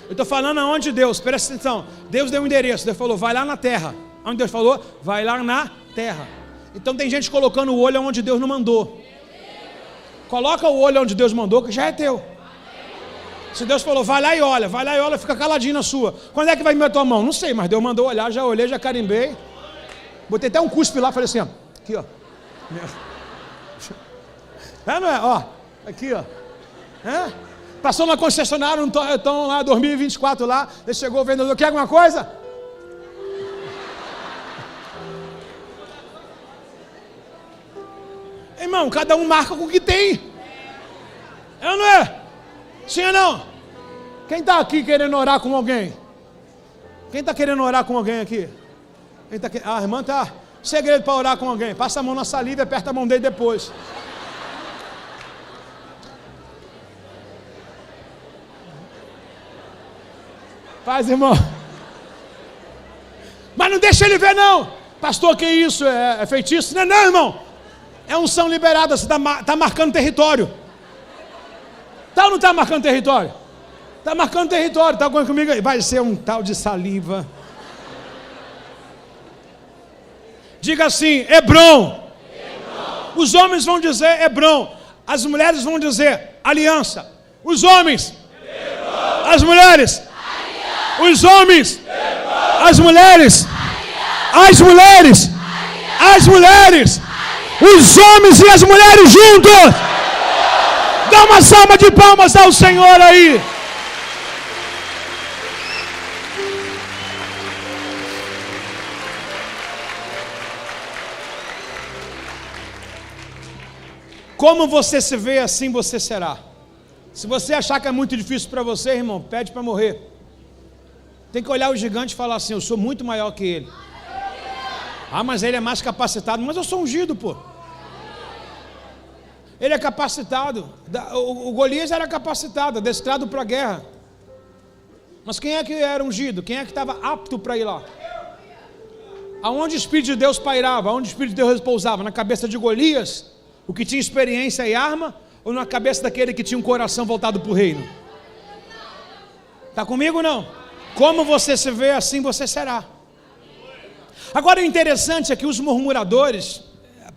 Speaker 1: Eu estou falando aonde Deus, presta atenção. Deus deu um endereço, Deus falou, vai lá na terra. Onde Deus falou? Vai lá na terra. Então tem gente colocando o olho onde Deus não mandou. Coloca o olho onde Deus mandou, que já é teu. Se Deus falou, vai lá e olha, fica caladinho na sua. Quando é que vai me meter a mão? Não sei, mas Deus mandou olhar, já olhei, já carimbei. Botei até um cuspe lá, falei assim, ó. Aqui, ó. É, não é? Ó, aqui, ó. É? Passou na concessionária, estão lá, 2024 lá. Ele chegou o vendedor, quer alguma coisa? Irmão, cada um marca com o que tem. É ou não é? Sim ou não? Quem está aqui querendo orar com alguém? Quem está querendo orar com alguém aqui? Quem tá a irmã está. Segredo para orar com alguém. Passa a mão na saliva e aperta a mão dele depois. Faz, irmão. Mas não deixa ele ver, não. Pastor, que isso? É feitiço? Não, não, irmão. É unção liberada. Você está marcando território. Está ou não está marcando território? Está marcando território. Está comigo aí? Vai ser um tal de saliva. Diga assim, Hebron. Os homens vão dizer Hebron. As mulheres vão dizer aliança. Os homens. Hebron. As mulheres. Aliança. Os homens. Hebron. As mulheres. Aliança. As mulheres. Aliança. As mulheres. Aliança. Os homens e as mulheres juntos. Hebron. Dá uma salva de palmas ao Senhor aí. Como você se vê, assim você será. Se você achar que é muito difícil para você, irmão, pede para morrer. Tem que olhar o gigante e falar assim, eu sou muito maior que ele. Ah, mas ele é mais capacitado. Mas eu sou ungido, pô. Ele é capacitado. O Golias era capacitado, adestrado para a guerra. Mas quem é que era ungido? Quem é que estava apto para ir lá? Aonde o Espírito de Deus pairava? Aonde o Espírito de Deus repousava? Na cabeça de Golias? O que tinha experiência e arma, ou na cabeça daquele que tinha um coração voltado para o reino? Está comigo ou não? Como você se vê, assim você será. Agora o interessante é que os murmuradores,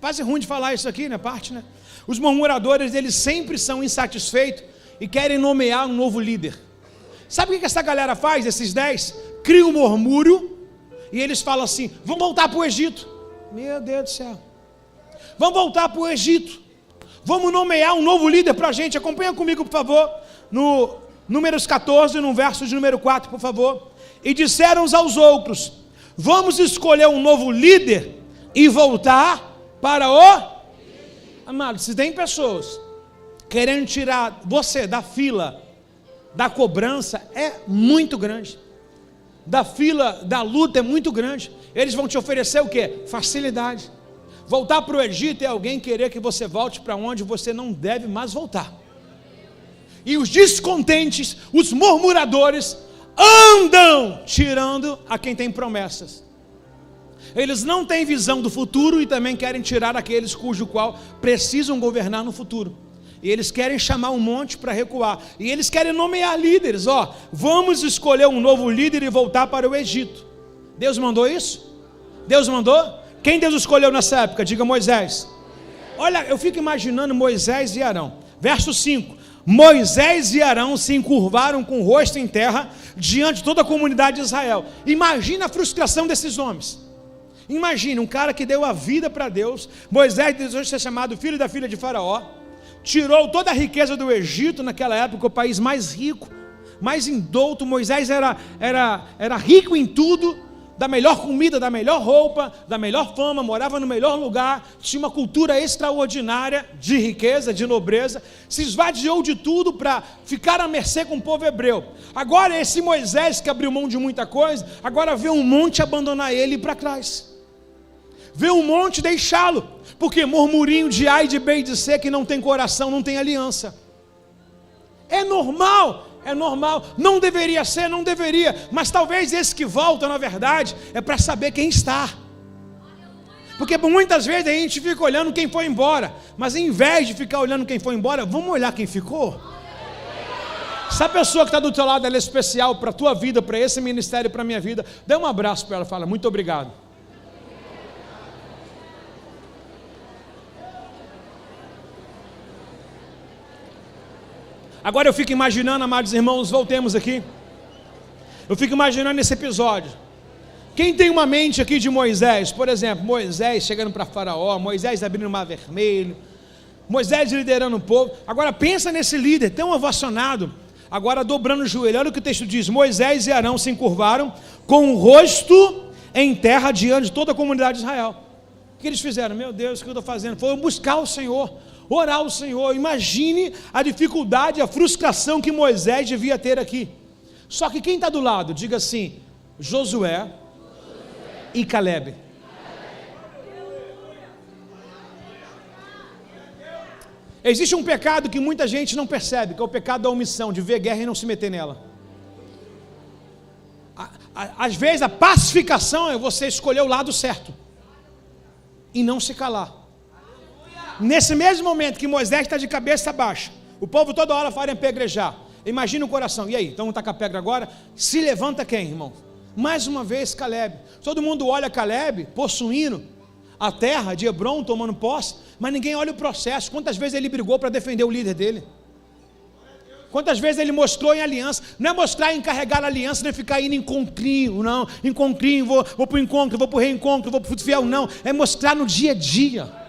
Speaker 1: quase ruim de falar isso aqui, né? Parte, né? Os murmuradores, eles sempre são insatisfeitos e querem nomear um novo líder. Sabe o que essa galera faz, esses 10? Cria um murmúrio e eles falam assim, vamos voltar para o Egito. Meu Deus do céu. Vamos voltar para o Egito. Vamos nomear um novo líder para a gente. Acompanha comigo, por favor. No Números 14, no verso de número 4, por favor. E disseram uns aos outros, vamos escolher um novo líder e voltar para o... Amado, se tem pessoas querendo tirar você da fila da cobrança, é muito grande. Da fila da luta é muito grande. Eles vão te oferecer o quê? Facilidade. Voltar para o Egito é alguém querer que você volte para onde você não deve mais voltar. E os descontentes, os murmuradores, andam tirando a quem tem promessas. Eles não têm visão do futuro e também querem tirar aqueles cujo qual precisam governar no futuro. E eles querem chamar um monte para recuar. E eles querem nomear líderes. Ó, vamos escolher um novo líder e voltar para o Egito. Deus mandou isso? Deus mandou? Quem Deus escolheu nessa época? Diga Moisés. Olha, eu fico imaginando Moisés e Arão. Verso 5. Moisés e Arão se encurvaram com o rosto em terra diante de toda a comunidade de Israel. Imagina a frustração desses homens. Imagina um cara que deu a vida para Deus. Moisés desejou ser chamado filho da filha de Faraó. tirou toda a riqueza do Egito, naquela época o país mais rico, mais indouto. Moisés era rico em tudo, da melhor comida, da melhor roupa, da melhor fama, morava no melhor lugar, tinha uma cultura extraordinária de riqueza, de nobreza, se esvaziou de tudo para ficar à mercê com o povo hebreu. Agora esse Moisés que abriu mão de muita coisa, agora vê um monte abandonar ele e ir para trás, vê um monte deixá-lo, porque murmurinho de A e de B e de C, que não tem coração, não tem aliança. É normal, não deveria ser, não deveria, mas talvez esse que volta, na verdade, é para saber quem está. Porque muitas vezes a gente fica olhando quem foi embora, mas em vez de ficar olhando quem foi embora, vamos olhar quem ficou. Se a pessoa que está do teu lado, ela é especial para a tua vida, para esse ministério, para a minha vida, dê um abraço para ela, fala, muito obrigado. Agora eu fico imaginando, amados irmãos, voltemos aqui. Eu fico imaginando esse episódio. Quem tem uma mente aqui de Moisés, por exemplo, Moisés chegando para Faraó, Moisés abrindo o mar vermelho, Moisés liderando o povo. Agora pensa nesse líder tão ovacionado, agora dobrando o joelho. Olha o que o texto diz: Moisés e Arão se encurvaram com o rosto em terra diante de toda a comunidade de Israel. O que eles fizeram? Meu Deus, o que eu estou fazendo? Foram buscar o Senhor, orar ao Senhor. Imagine a dificuldade, a frustração que Moisés devia ter aqui. Só que quem está do lado, diga assim: Josué e Caleb. Existe um pecado que muita gente não percebe, que é o pecado da omissão, de ver guerra e não se meter nela. Às vezes a pacificação é você escolher o lado certo e não se calar. Nesse mesmo momento que Moisés está de cabeça baixa, o povo toda hora fala em apedrejar. Imagina o coração, e aí, então vamos tacar a pedra agora? Se levanta quem, irmão? Mais uma vez Caleb. Todo mundo olha Caleb possuindo a terra de Hebron, tomando posse, mas ninguém olha o processo. Quantas vezes ele brigou para defender o líder dele? Quantas vezes ele mostrou em aliança? Não é mostrar em carregar a aliança, não é ficar indo em encontrinho, não. Encontrinho, vou para o encontro, vou para o reencontro, vou para o fiel, não. É mostrar no dia a dia.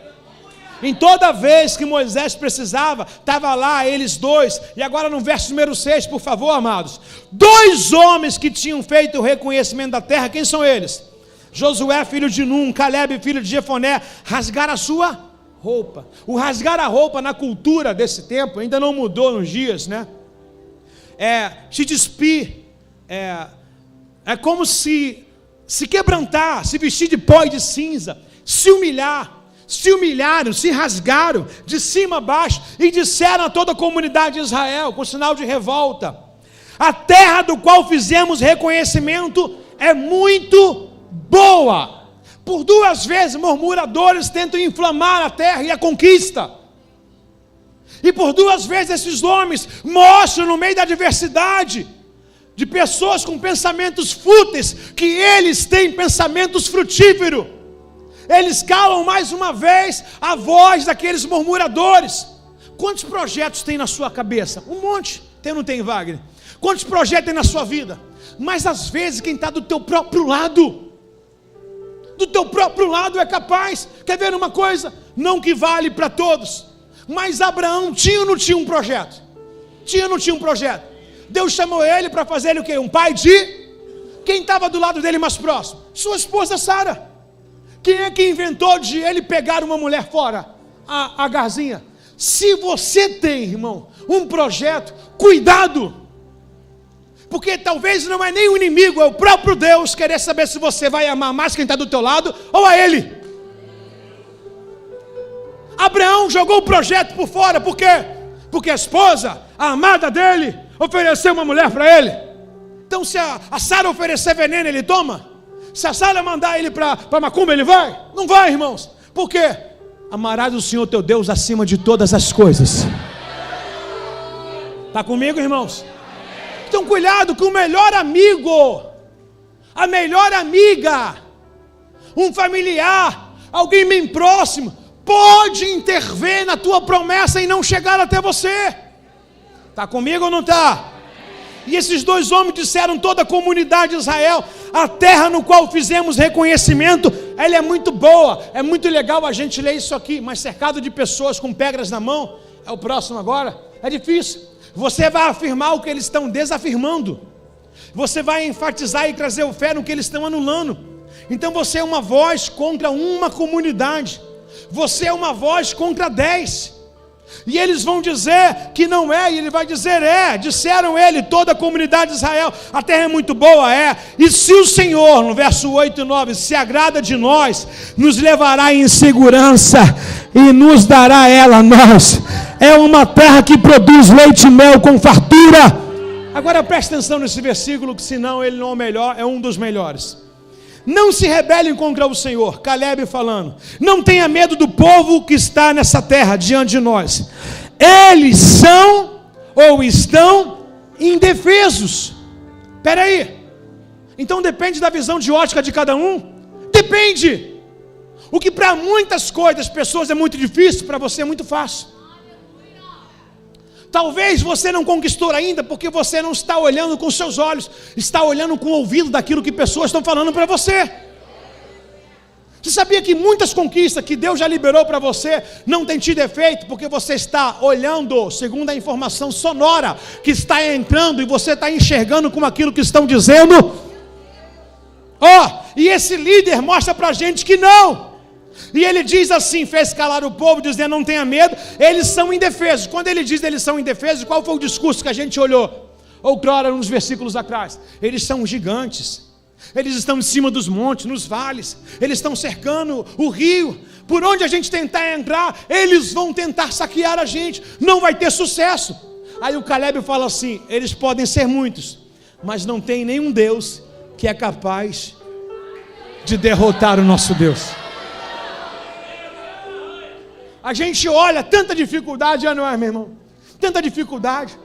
Speaker 1: Em toda vez que Moisés precisava, estava lá eles dois. E agora no verso número 6, por favor, amados. 2 homens que tinham feito o reconhecimento da terra, quem são eles? Josué, filho de Num, Caleb, filho de Jefoné, rasgaram a sua roupa. O rasgar a roupa na cultura desse tempo, ainda não mudou nos dias, né? Se despir, é como se quebrantar, se vestir de pó e de cinza, se humilhar. Se humilharam, se rasgaram de cima a baixo e disseram a toda a comunidade de Israel, com sinal de revolta: a terra do qual fizemos reconhecimento é muito boa. Por 2 vezes murmuradores tentam inflamar a terra e a conquista. E por 2 vezes esses homens mostram no meio da adversidade de pessoas com pensamentos fúteis que eles têm pensamentos frutíferos. Eles calam mais uma vez a voz daqueles murmuradores. Quantos projetos tem na sua cabeça? Um monte. Tem ou não tem, Wagner? Quantos projetos tem na sua vida? Mas às vezes quem está do teu próprio lado, é capaz. Quer ver uma coisa? Não que vale para todos, mas Abraão tinha ou não tinha um projeto? Tinha ou não tinha um projeto? Deus chamou ele para fazer ele o quê? Um pai de... Quem estava do lado dele mais próximo? Sua esposa Sara. Quem é que inventou de ele pegar uma mulher fora? A Agarzinha. Se você tem, irmão, um projeto, cuidado. Porque talvez não é nem o inimigo, é o próprio Deus querer saber se você vai amar mais quem está do teu lado ou a ele. Abraão jogou o projeto por fora, por quê? Porque a esposa, a amada dele, ofereceu uma mulher para ele. Então se a Sara oferecer veneno, ele toma? Se a Sara mandar ele para macumba, ele vai? Não vai, irmãos. Por quê? Amarás o Senhor teu Deus acima de todas as coisas. Está comigo, irmãos? Então cuidado com o melhor amigo, a melhor amiga, um familiar, alguém bem próximo, pode intervir na tua promessa e não chegar até você. Está comigo ou não está? E esses 2 homens disseram toda a comunidade de Israel: a terra no qual fizemos reconhecimento, ela é muito boa. É muito legal a gente ler isso aqui, mas cercado de pessoas com pedras na mão, É o próximo agora? É difícil. Você vai afirmar o que eles estão desafirmando. Você vai enfatizar e trazer o fé no que eles estão anulando. Então você é uma voz contra uma comunidade. Você é uma voz contra 10. E eles vão dizer que não é, e ele vai dizer é. Disseram ele, toda a comunidade de Israel, a terra é muito boa, é. E se o Senhor, no verso 8 e 9, se agrada de nós, nos levará em segurança e nos dará ela a nós. É uma terra que produz leite e mel com fartura. Agora preste atenção nesse versículo, que senão ele não é o melhor, é um dos melhores. Não se rebelem contra o Senhor. Caleb falando, não tenha medo do povo que está nessa terra diante de nós. Eles são ou estão indefesos. Espera aí. Então depende da visão de ótica de cada um? Depende. O que para muitas coisas, pessoas, é muito difícil, para você é muito fácil. Talvez você não conquistou ainda porque você não está olhando com seus olhos, está olhando com o ouvido daquilo que pessoas estão falando para você. Você sabia que muitas conquistas que Deus já liberou para você não tem tido efeito porque você está olhando segundo a informação sonora que está entrando e você está enxergando com aquilo que estão dizendo? E esse líder mostra para a gente que não. E ele diz assim, fez calar o povo, dizendo não tenha medo, eles são indefesos. Quando ele diz eles são indefesos, qual foi o discurso que a gente olhou? Outrora, nos versículos atrás. Eles são gigantes, eles estão em cima dos montes, nos vales, eles estão cercando o rio. Por onde a gente tentar entrar, eles vão tentar saquear a gente, não vai ter sucesso. Aí o Caleb fala assim, eles podem ser muitos, mas não tem nenhum Deus que é capaz de derrotar o nosso Deus. A gente olha tanta dificuldade, não é, meu irmão? Tanta dificuldade.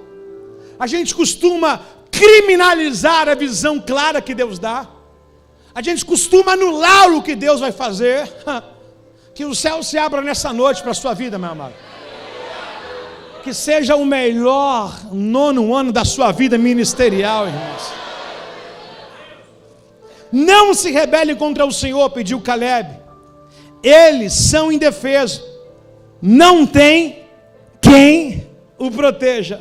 Speaker 1: A gente costuma criminalizar a visão clara que Deus dá. A gente costuma anular o que Deus vai fazer. Que o céu se abra nessa noite para a sua vida, meu amado. Que seja o melhor 9º ano da sua vida ministerial, irmãos. Não se rebelem contra o Senhor, pediu Caleb. Eles são indefesos. Não tem quem o proteja.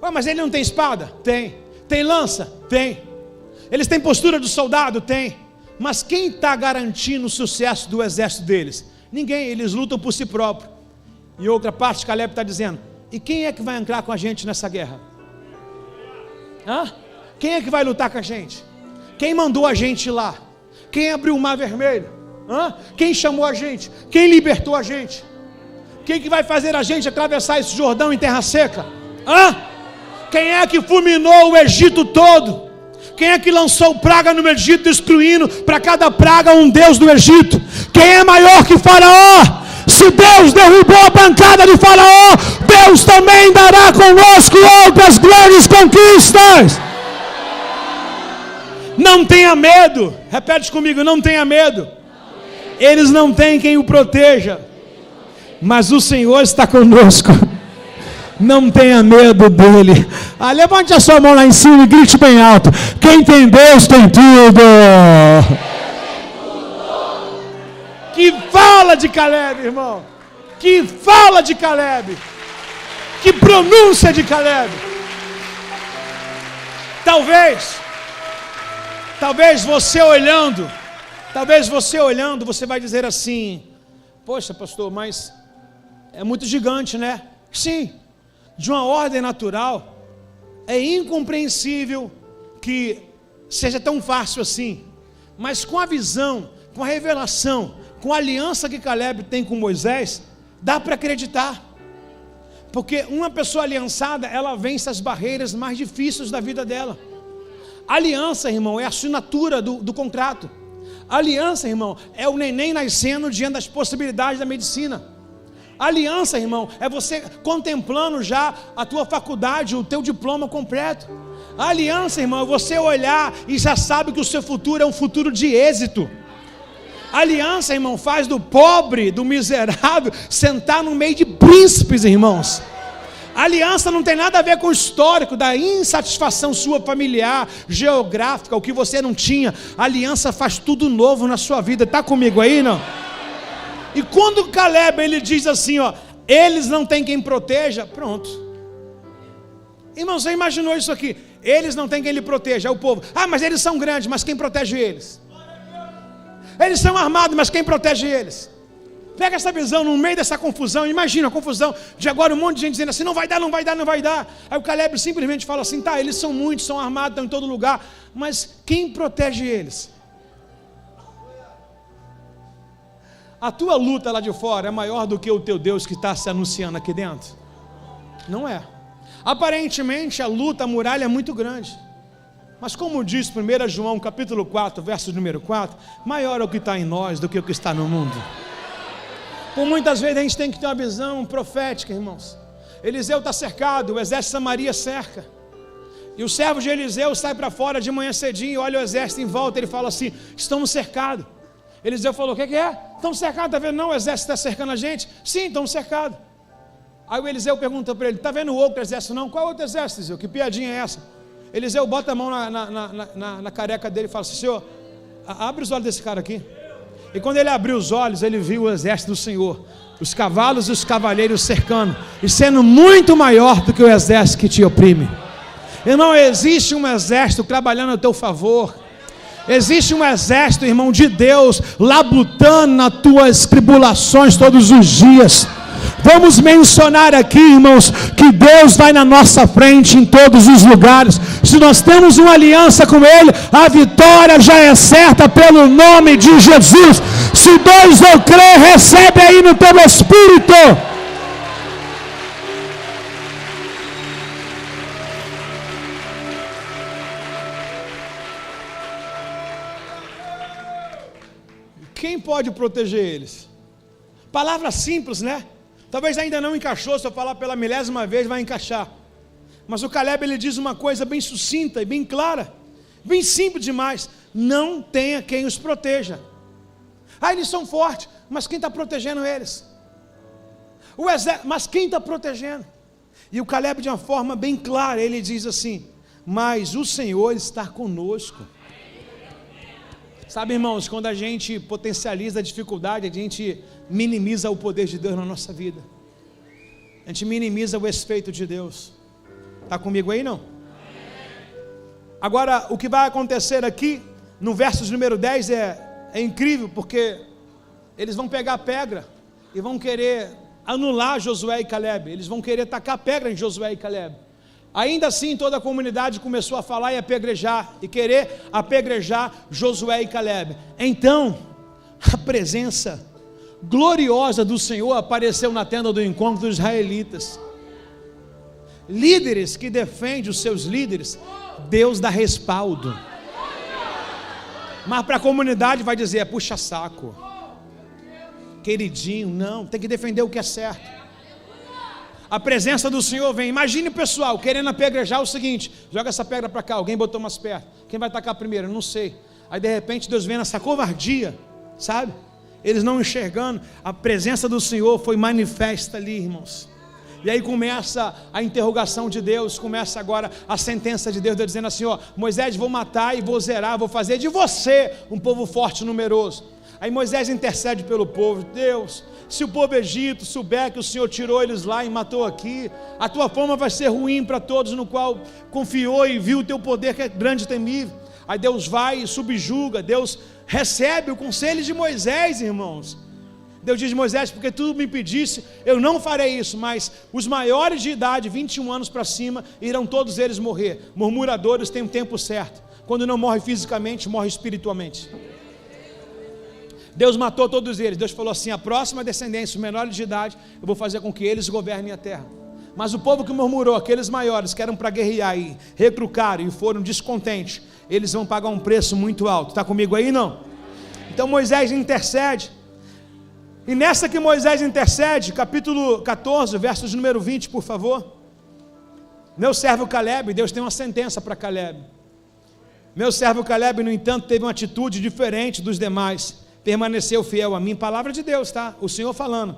Speaker 1: Mas ele não tem espada? Tem. Tem lança? Tem. Eles têm postura do soldado? Tem. Mas quem está garantindo o sucesso do exército deles? Ninguém, eles lutam por si próprios. E outra parte, Caleb está dizendo, e quem é que vai entrar com a gente nessa guerra? Quem é que vai lutar com a gente? Quem mandou a gente lá? Quem abriu o mar vermelho? Quem chamou a gente? Quem libertou a gente? Quem que vai fazer a gente atravessar esse Jordão em terra seca? Quem é que fulminou o Egito todo? Quem é que lançou praga no Egito, destruindo para cada praga um Deus do Egito? Quem é maior que Faraó? Se Deus derrubou a bancada de Faraó, Deus também dará conosco outras grandes conquistas. Não tenha medo. Repete comigo, não tenha medo. Eles não têm quem o proteja, mas o Senhor está conosco. Não tenha medo dele. Levante a sua mão lá em cima e grite bem alto. Quem tem Deus tem tudo. Que fala de Caleb, irmão. Que fala de Caleb. Que pronúncia de Caleb. Talvez você olhando, você vai dizer assim, poxa pastor, mas é muito gigante, né? Sim, de uma ordem natural, é incompreensível que seja tão fácil assim, mas com a visão, com a revelação, com a aliança que Caleb tem com Moisés, dá para acreditar, porque uma pessoa aliançada, ela vence as barreiras mais difíceis da vida dela. Aliança, irmão, é a assinatura do contrato. Aliança, irmão, é o neném nascendo diante das possibilidades da medicina. Aliança, irmão, é você contemplando já a tua faculdade, o teu diploma completo. Aliança, irmão, é você olhar e já sabe que o seu futuro é um futuro de êxito. Aliança, irmão, faz do pobre, do miserável, sentar no meio de príncipes, irmãos. Aliança não tem nada a ver com o histórico da insatisfação sua familiar, geográfica, o que você não tinha. Aliança faz tudo novo na sua vida. Está comigo aí, não? E quando Caleb, ele diz assim, eles não têm quem proteja, pronto. Irmão, você imaginou isso aqui? Eles não têm quem lhe proteja, é o povo. Ah, mas eles são grandes, mas quem protege eles? Eles são armados, mas quem protege eles? Pega essa visão no meio dessa confusão. Imagina a confusão de agora um monte de gente dizendo assim: não vai dar, não vai dar, não vai dar. Aí o Caleb simplesmente fala assim: tá, eles são muitos, são armados, estão em todo lugar, mas quem protege eles? A tua luta lá de fora é maior do que o teu Deus que está se anunciando aqui dentro? Não é. Aparentemente a luta, a muralha é muito grande, mas como diz 1 João capítulo 4, verso número 4, maior é o que está em nós do que o que está no mundo. Por muitas vezes a gente tem que ter uma visão profética, irmãos. Eliseu está cercado, o exército de Samaria cerca, e o servo de Eliseu sai para fora de manhã cedinho, olha o exército em volta, ele fala assim: estamos cercados. Eliseu falou: o que é? Estamos cercados, está vendo não? O exército está cercando a gente? Sim, estamos cercados. Aí o Eliseu pergunta para ele: está vendo o outro exército não? Qual outro exército, Eliseu? Que piadinha é essa? Eliseu bota a mão na careca dele e fala assim: Senhor, abre os olhos desse cara aqui. E quando ele abriu os olhos, ele viu o exército do Senhor, os cavalos e os cavaleiros cercando, e sendo muito maior do que o exército que te oprime. E não existe um exército trabalhando a teu favor. Existe um exército, irmão, de Deus labutando nas tuas tribulações todos os dias. Vamos mencionar aqui, irmãos, que Deus vai na nossa frente em todos os lugares. Se nós temos uma aliança com Ele, a vitória já é certa pelo nome de Jesus. Se dois ou três, recebe aí no teu espírito. Quem pode proteger eles? Palavra simples, né? Talvez ainda não encaixou, se eu falar pela milésima vez vai encaixar. Mas o Caleb, ele diz uma coisa bem sucinta e bem clara, bem simples demais: não tenha quem os proteja. Ah, eles são fortes, mas quem está protegendo eles? O exército, mas quem está protegendo? E o Caleb, de uma forma bem clara, ele diz assim: mas o Senhor está conosco. Sabe, irmãos, quando a gente potencializa a dificuldade, a gente minimiza o poder de Deus na nossa vida. A gente minimiza o efeito de Deus. Está comigo aí, não? Agora, o que vai acontecer aqui, no verso número 10, é incrível, porque eles vão pegar a pedra e vão querer anular Josué e Caleb. Eles vão querer tacar pedra em Josué e Caleb. Ainda assim, toda a comunidade começou a falar e apedrejar, e querer apedrejar Josué e Caleb. Então, a presença gloriosa do Senhor apareceu na tenda do encontro dos israelitas. Líderes que defendem os seus líderes, Deus dá respaldo. Mas para a comunidade vai dizer: é puxa saco, queridinho, não, tem que defender o que é certo. A presença do Senhor vem. Imagine o pessoal querendo apedrejar o seguinte: joga essa pedra para cá, alguém botou umas perto, quem vai tacar primeiro? Eu não sei. Aí de repente Deus vem nessa covardia, sabe? Eles não enxergando, a presença do Senhor foi manifesta ali, irmãos. E aí começa a interrogação de Deus, começa agora a sentença de Deus, Deus dizendo assim: ó, Moisés, vou matar e vou zerar, vou fazer de você um povo forte e numeroso. Aí Moisés intercede pelo povo: Deus, se o povo egito souber que o Senhor tirou eles lá e matou aqui, a tua fama vai ser ruim para todos no qual confiou e viu o teu poder que é grande e temível. Aí Deus vai e subjuga, Deus recebe o conselho de Moisés, irmãos. Deus diz: Moisés, porque tu me pedisse, eu não farei isso, mas os maiores de idade, 21 anos para cima, irão todos eles morrer. Murmuradores têm um tempo certo, quando não morre fisicamente, morre espiritualmente. Deus matou todos eles. Deus falou assim: a próxima descendência, os menores de idade, eu vou fazer com que eles governem a terra. Mas o povo que murmurou, aqueles maiores que eram para guerrear e recrucaram e foram descontentes, eles vão pagar um preço muito alto. Está comigo aí, não? Então Moisés intercede. E nessa que Moisés intercede, capítulo 14, versos número 20, por favor. Meu servo Caleb, Deus tem uma sentença para Caleb. Meu servo Caleb, no entanto, teve uma atitude diferente dos demais. Permaneceu fiel a mim. Palavra de Deus, tá? O Senhor falando.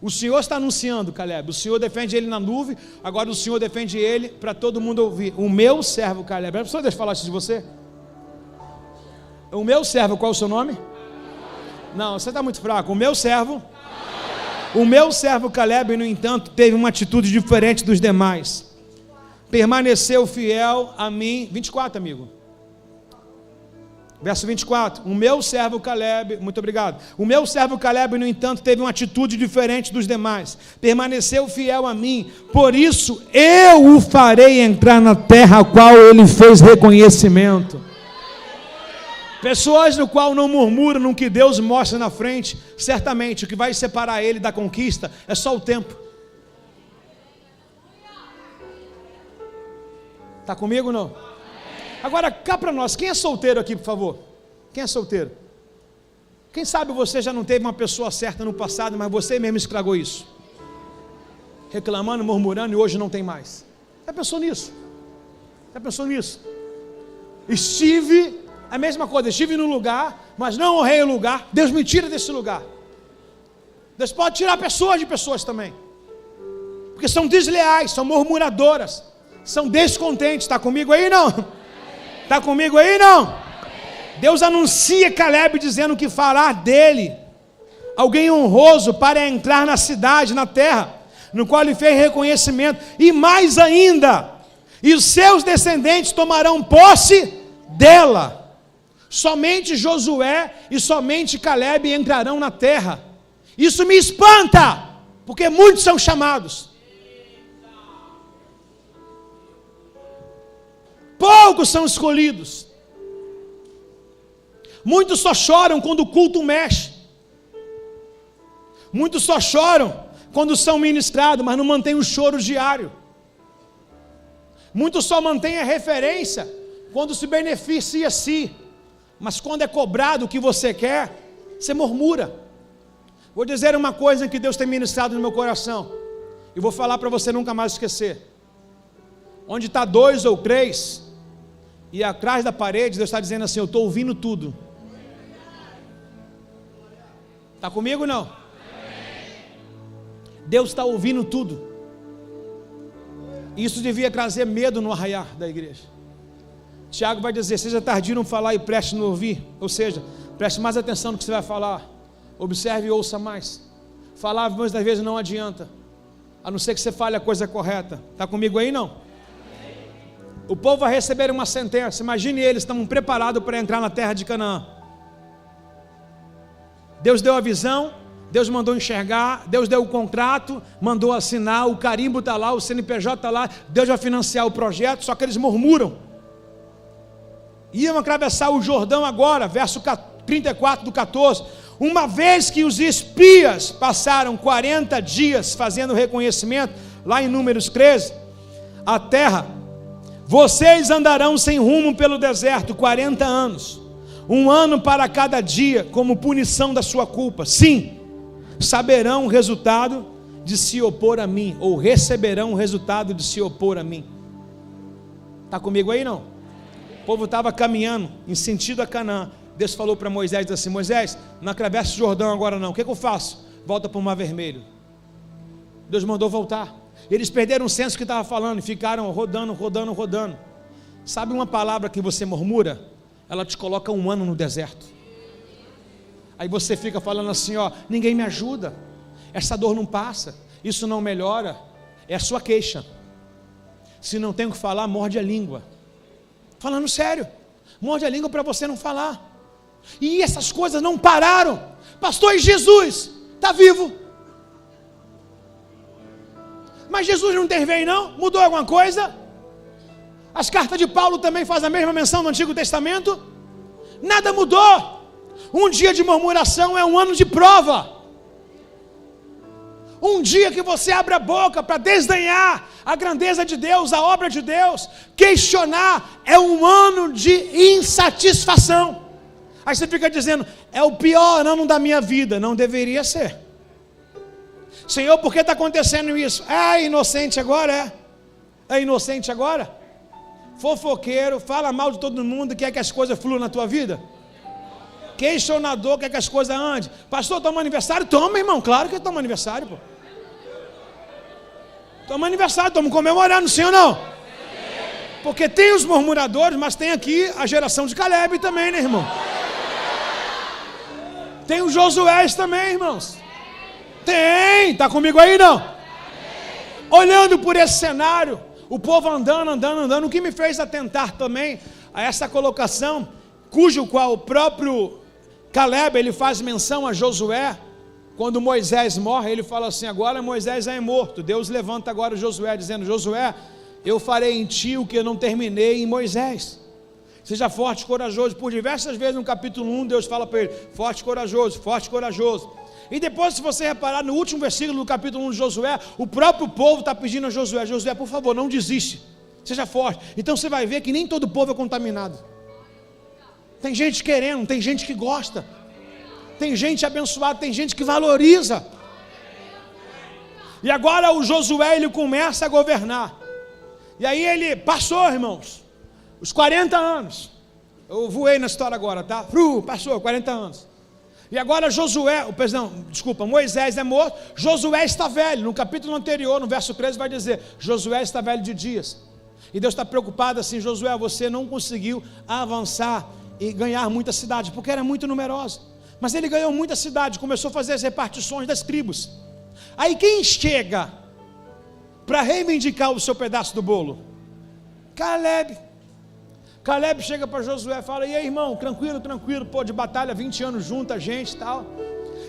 Speaker 1: O Senhor está anunciando, Caleb. O Senhor defende ele na nuvem. Agora o Senhor defende ele para todo mundo ouvir. O meu servo Caleb. Deixa eu falar isso de você. O meu servo, qual é o seu nome? Não, você está muito fraco. O meu servo. O meu servo Caleb, no entanto, teve uma atitude diferente dos demais. Permaneceu fiel a mim. 24, amigo. Verso 24. O meu servo Caleb, muito obrigado. O meu servo Caleb, no entanto, teve uma atitude diferente dos demais. Permaneceu fiel a mim. Por isso, eu o farei entrar na terra a qual ele fez reconhecimento. Pessoas no qual não murmuram no que Deus mostra na frente, certamente o que vai separar ele da conquista é só o tempo. Está comigo ou não? Agora cá para nós, quem é solteiro aqui, por favor? Quem é solteiro? Quem sabe você já não teve uma pessoa certa no passado, mas você mesmo estragou isso, reclamando, murmurando, e hoje não tem mais. Já pensou nisso? Já pensou nisso? A mesma coisa, estive no lugar, mas não honrei o lugar. Deus me tira desse lugar. Deus pode tirar pessoas de pessoas também, porque são desleais, são murmuradoras, são descontentes. Está comigo aí não? Está comigo aí não? Deus anuncia Caleb dizendo que fará dele alguém honroso para entrar na cidade, na terra, no qual ele fez reconhecimento, e mais ainda, e os seus descendentes tomarão posse dela. Somente Josué e somente Caleb entrarão na terra. Isso me espanta, porque muitos são chamados, poucos são escolhidos. Muitos só choram quando o culto mexe, muitos só choram quando são ministrados, mas não mantêm o choro diário. Muitos só mantêm a referência quando se beneficia a si, mas quando é cobrado o que você quer, você murmura. Vou dizer uma coisa que Deus tem ministrado no meu coração, e vou falar para você nunca mais esquecer. Onde está 2 ou 3, e atrás da parede, Deus está dizendo assim: eu estou ouvindo tudo. Está comigo ou não? Deus está ouvindo tudo. Isso devia trazer medo no arraiar da igreja. Tiago vai dizer: seja tardio no falar e preste no ouvir. Ou seja, preste mais atenção no que você vai falar. Observe e ouça mais. Falar muitas vezes não adianta, a não ser que você fale a coisa correta. Está comigo aí não? O povo vai receber uma sentença. Imagine, eles estão preparados para entrar na terra de Canaã. Deus deu a visão, Deus mandou enxergar, Deus deu o contrato, mandou assinar, o carimbo está lá, o CNPJ está lá, Deus vai financiar o projeto, só que eles murmuram. Iam atravessar o Jordão agora, verso 34 do 14. Uma vez que os espias passaram 40 dias fazendo reconhecimento, lá em Números 13, a terra, vocês andarão sem rumo pelo deserto 40 anos, 1 ano para cada dia, como punição da sua culpa. Sim, saberão o resultado de se opor a mim, ou receberão o resultado de se opor a mim. Está comigo aí não? O povo estava caminhando em sentido a Canaã. Deus falou para Moisés, disse assim: Moisés, não atravessa o Jordão agora não. O que eu faço? Volta para o Mar Vermelho. Deus mandou voltar. Eles perderam o senso que estava falando e ficaram rodando. Sabe uma palavra que você murmura? Ela te coloca 1 ano no deserto. Aí você fica falando assim, ó: ninguém me ajuda, essa dor não passa, isso não melhora. É a sua queixa. Se não tem o que falar, morde a língua. Falando sério, morde a língua para você não falar. E essas coisas não pararam. Pastor, e Jesus está vivo? Mas Jesus não interveio não? Mudou alguma coisa? As cartas de Paulo também fazem a mesma menção no Antigo Testamento? Nada mudou. Um dia de murmuração é 1 ano de prova. Um dia que você abre a boca para desdenhar a grandeza de Deus, a obra de Deus, questionar, é 1 ano de insatisfação. Aí você fica dizendo: é o pior ano da minha vida. Não deveria ser. Senhor, por que está acontecendo isso? É inocente agora, é inocente agora? Fofoqueiro, fala mal de todo mundo, quer que as coisas fluam na tua vida? Questionador, quer que as coisas andem. Pastor, toma aniversário? Toma, irmão, claro que toma aniversário, pô. Toma aniversário, estamos comemorando, sim ou não? Porque tem os murmuradores, mas tem aqui a geração de Caleb também, né, irmão? Tem os Josués também, irmãos. Tem, está comigo aí não? Olhando por esse cenário, o povo andando, o que me fez atentar também a essa colocação, cujo qual o próprio Caleb, ele faz menção a Josué. Quando Moisés morre, ele fala assim: agora Moisés é morto. Deus levanta agora Josué, dizendo: Josué, eu farei em ti o que eu não terminei em Moisés. Seja forte e corajoso. Por diversas vezes no capítulo 1, Deus fala para ele: forte e corajoso, forte e corajoso. E depois, se você reparar, no último versículo do capítulo 1 de Josué, o próprio povo está pedindo a Josué: Josué, por favor, não desiste, seja forte. Então você vai ver que nem todo povo é contaminado. Tem gente querendo, tem gente que gosta, tem gente abençoada, tem gente que valoriza. E agora o Josué, ele começa a governar. E aí ele passou, irmãos, os 40 anos. Eu voei na história agora, tá? Passou 40 anos. E agora Moisés é morto, Josué está velho. No capítulo anterior, no verso 13, vai dizer: Josué está velho de dias. E Deus está preocupado assim: Josué, você não conseguiu avançar e ganhar muita cidade, porque era muito numerosa. Mas ele ganhou muita cidade, começou a fazer as repartições das tribos. Aí quem chega para reivindicar o seu pedaço do bolo? Caleb. Caleb chega para Josué e fala: e aí, irmão, tranquilo, pô, de batalha, 20 anos junto, a gente e tal.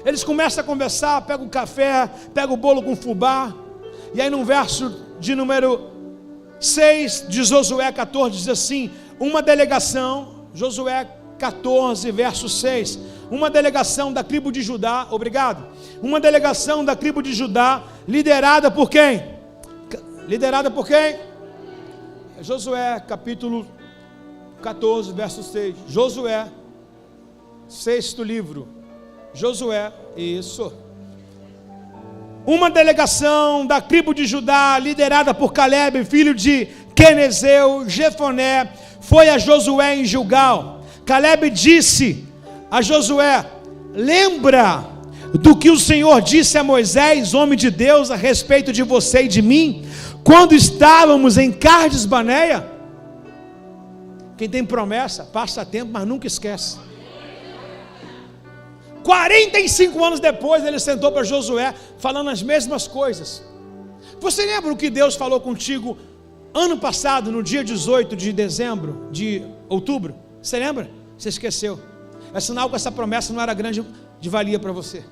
Speaker 1: Eles começam a conversar, pega o café, pega o bolo com fubá. E aí no verso de número 6 de Josué 14 diz assim: uma delegação, Josué 14 verso 6, uma delegação da tribo de Judá, obrigado, uma delegação da tribo de Judá, liderada por quem? Josué capítulo 14 verso 6, Josué, sexto livro, Josué, isso. Uma delegação da tribo de Judá, liderada por Caleb, filho de Quenezeu, Jefoné, foi a Josué em Gilgal. Caleb disse a Josué: lembra do que o Senhor disse a Moisés, homem de Deus, a respeito de você e de mim, quando estávamos em Cades Barneia? Quem tem promessa, passa tempo, mas nunca esquece. 45 anos depois, ele sentou para Josué, falando as mesmas coisas. Você lembra o que Deus falou contigo ano passado, no dia 18 de outubro? Você lembra? Você esqueceu. É sinal que essa promessa não era grande de valia para você.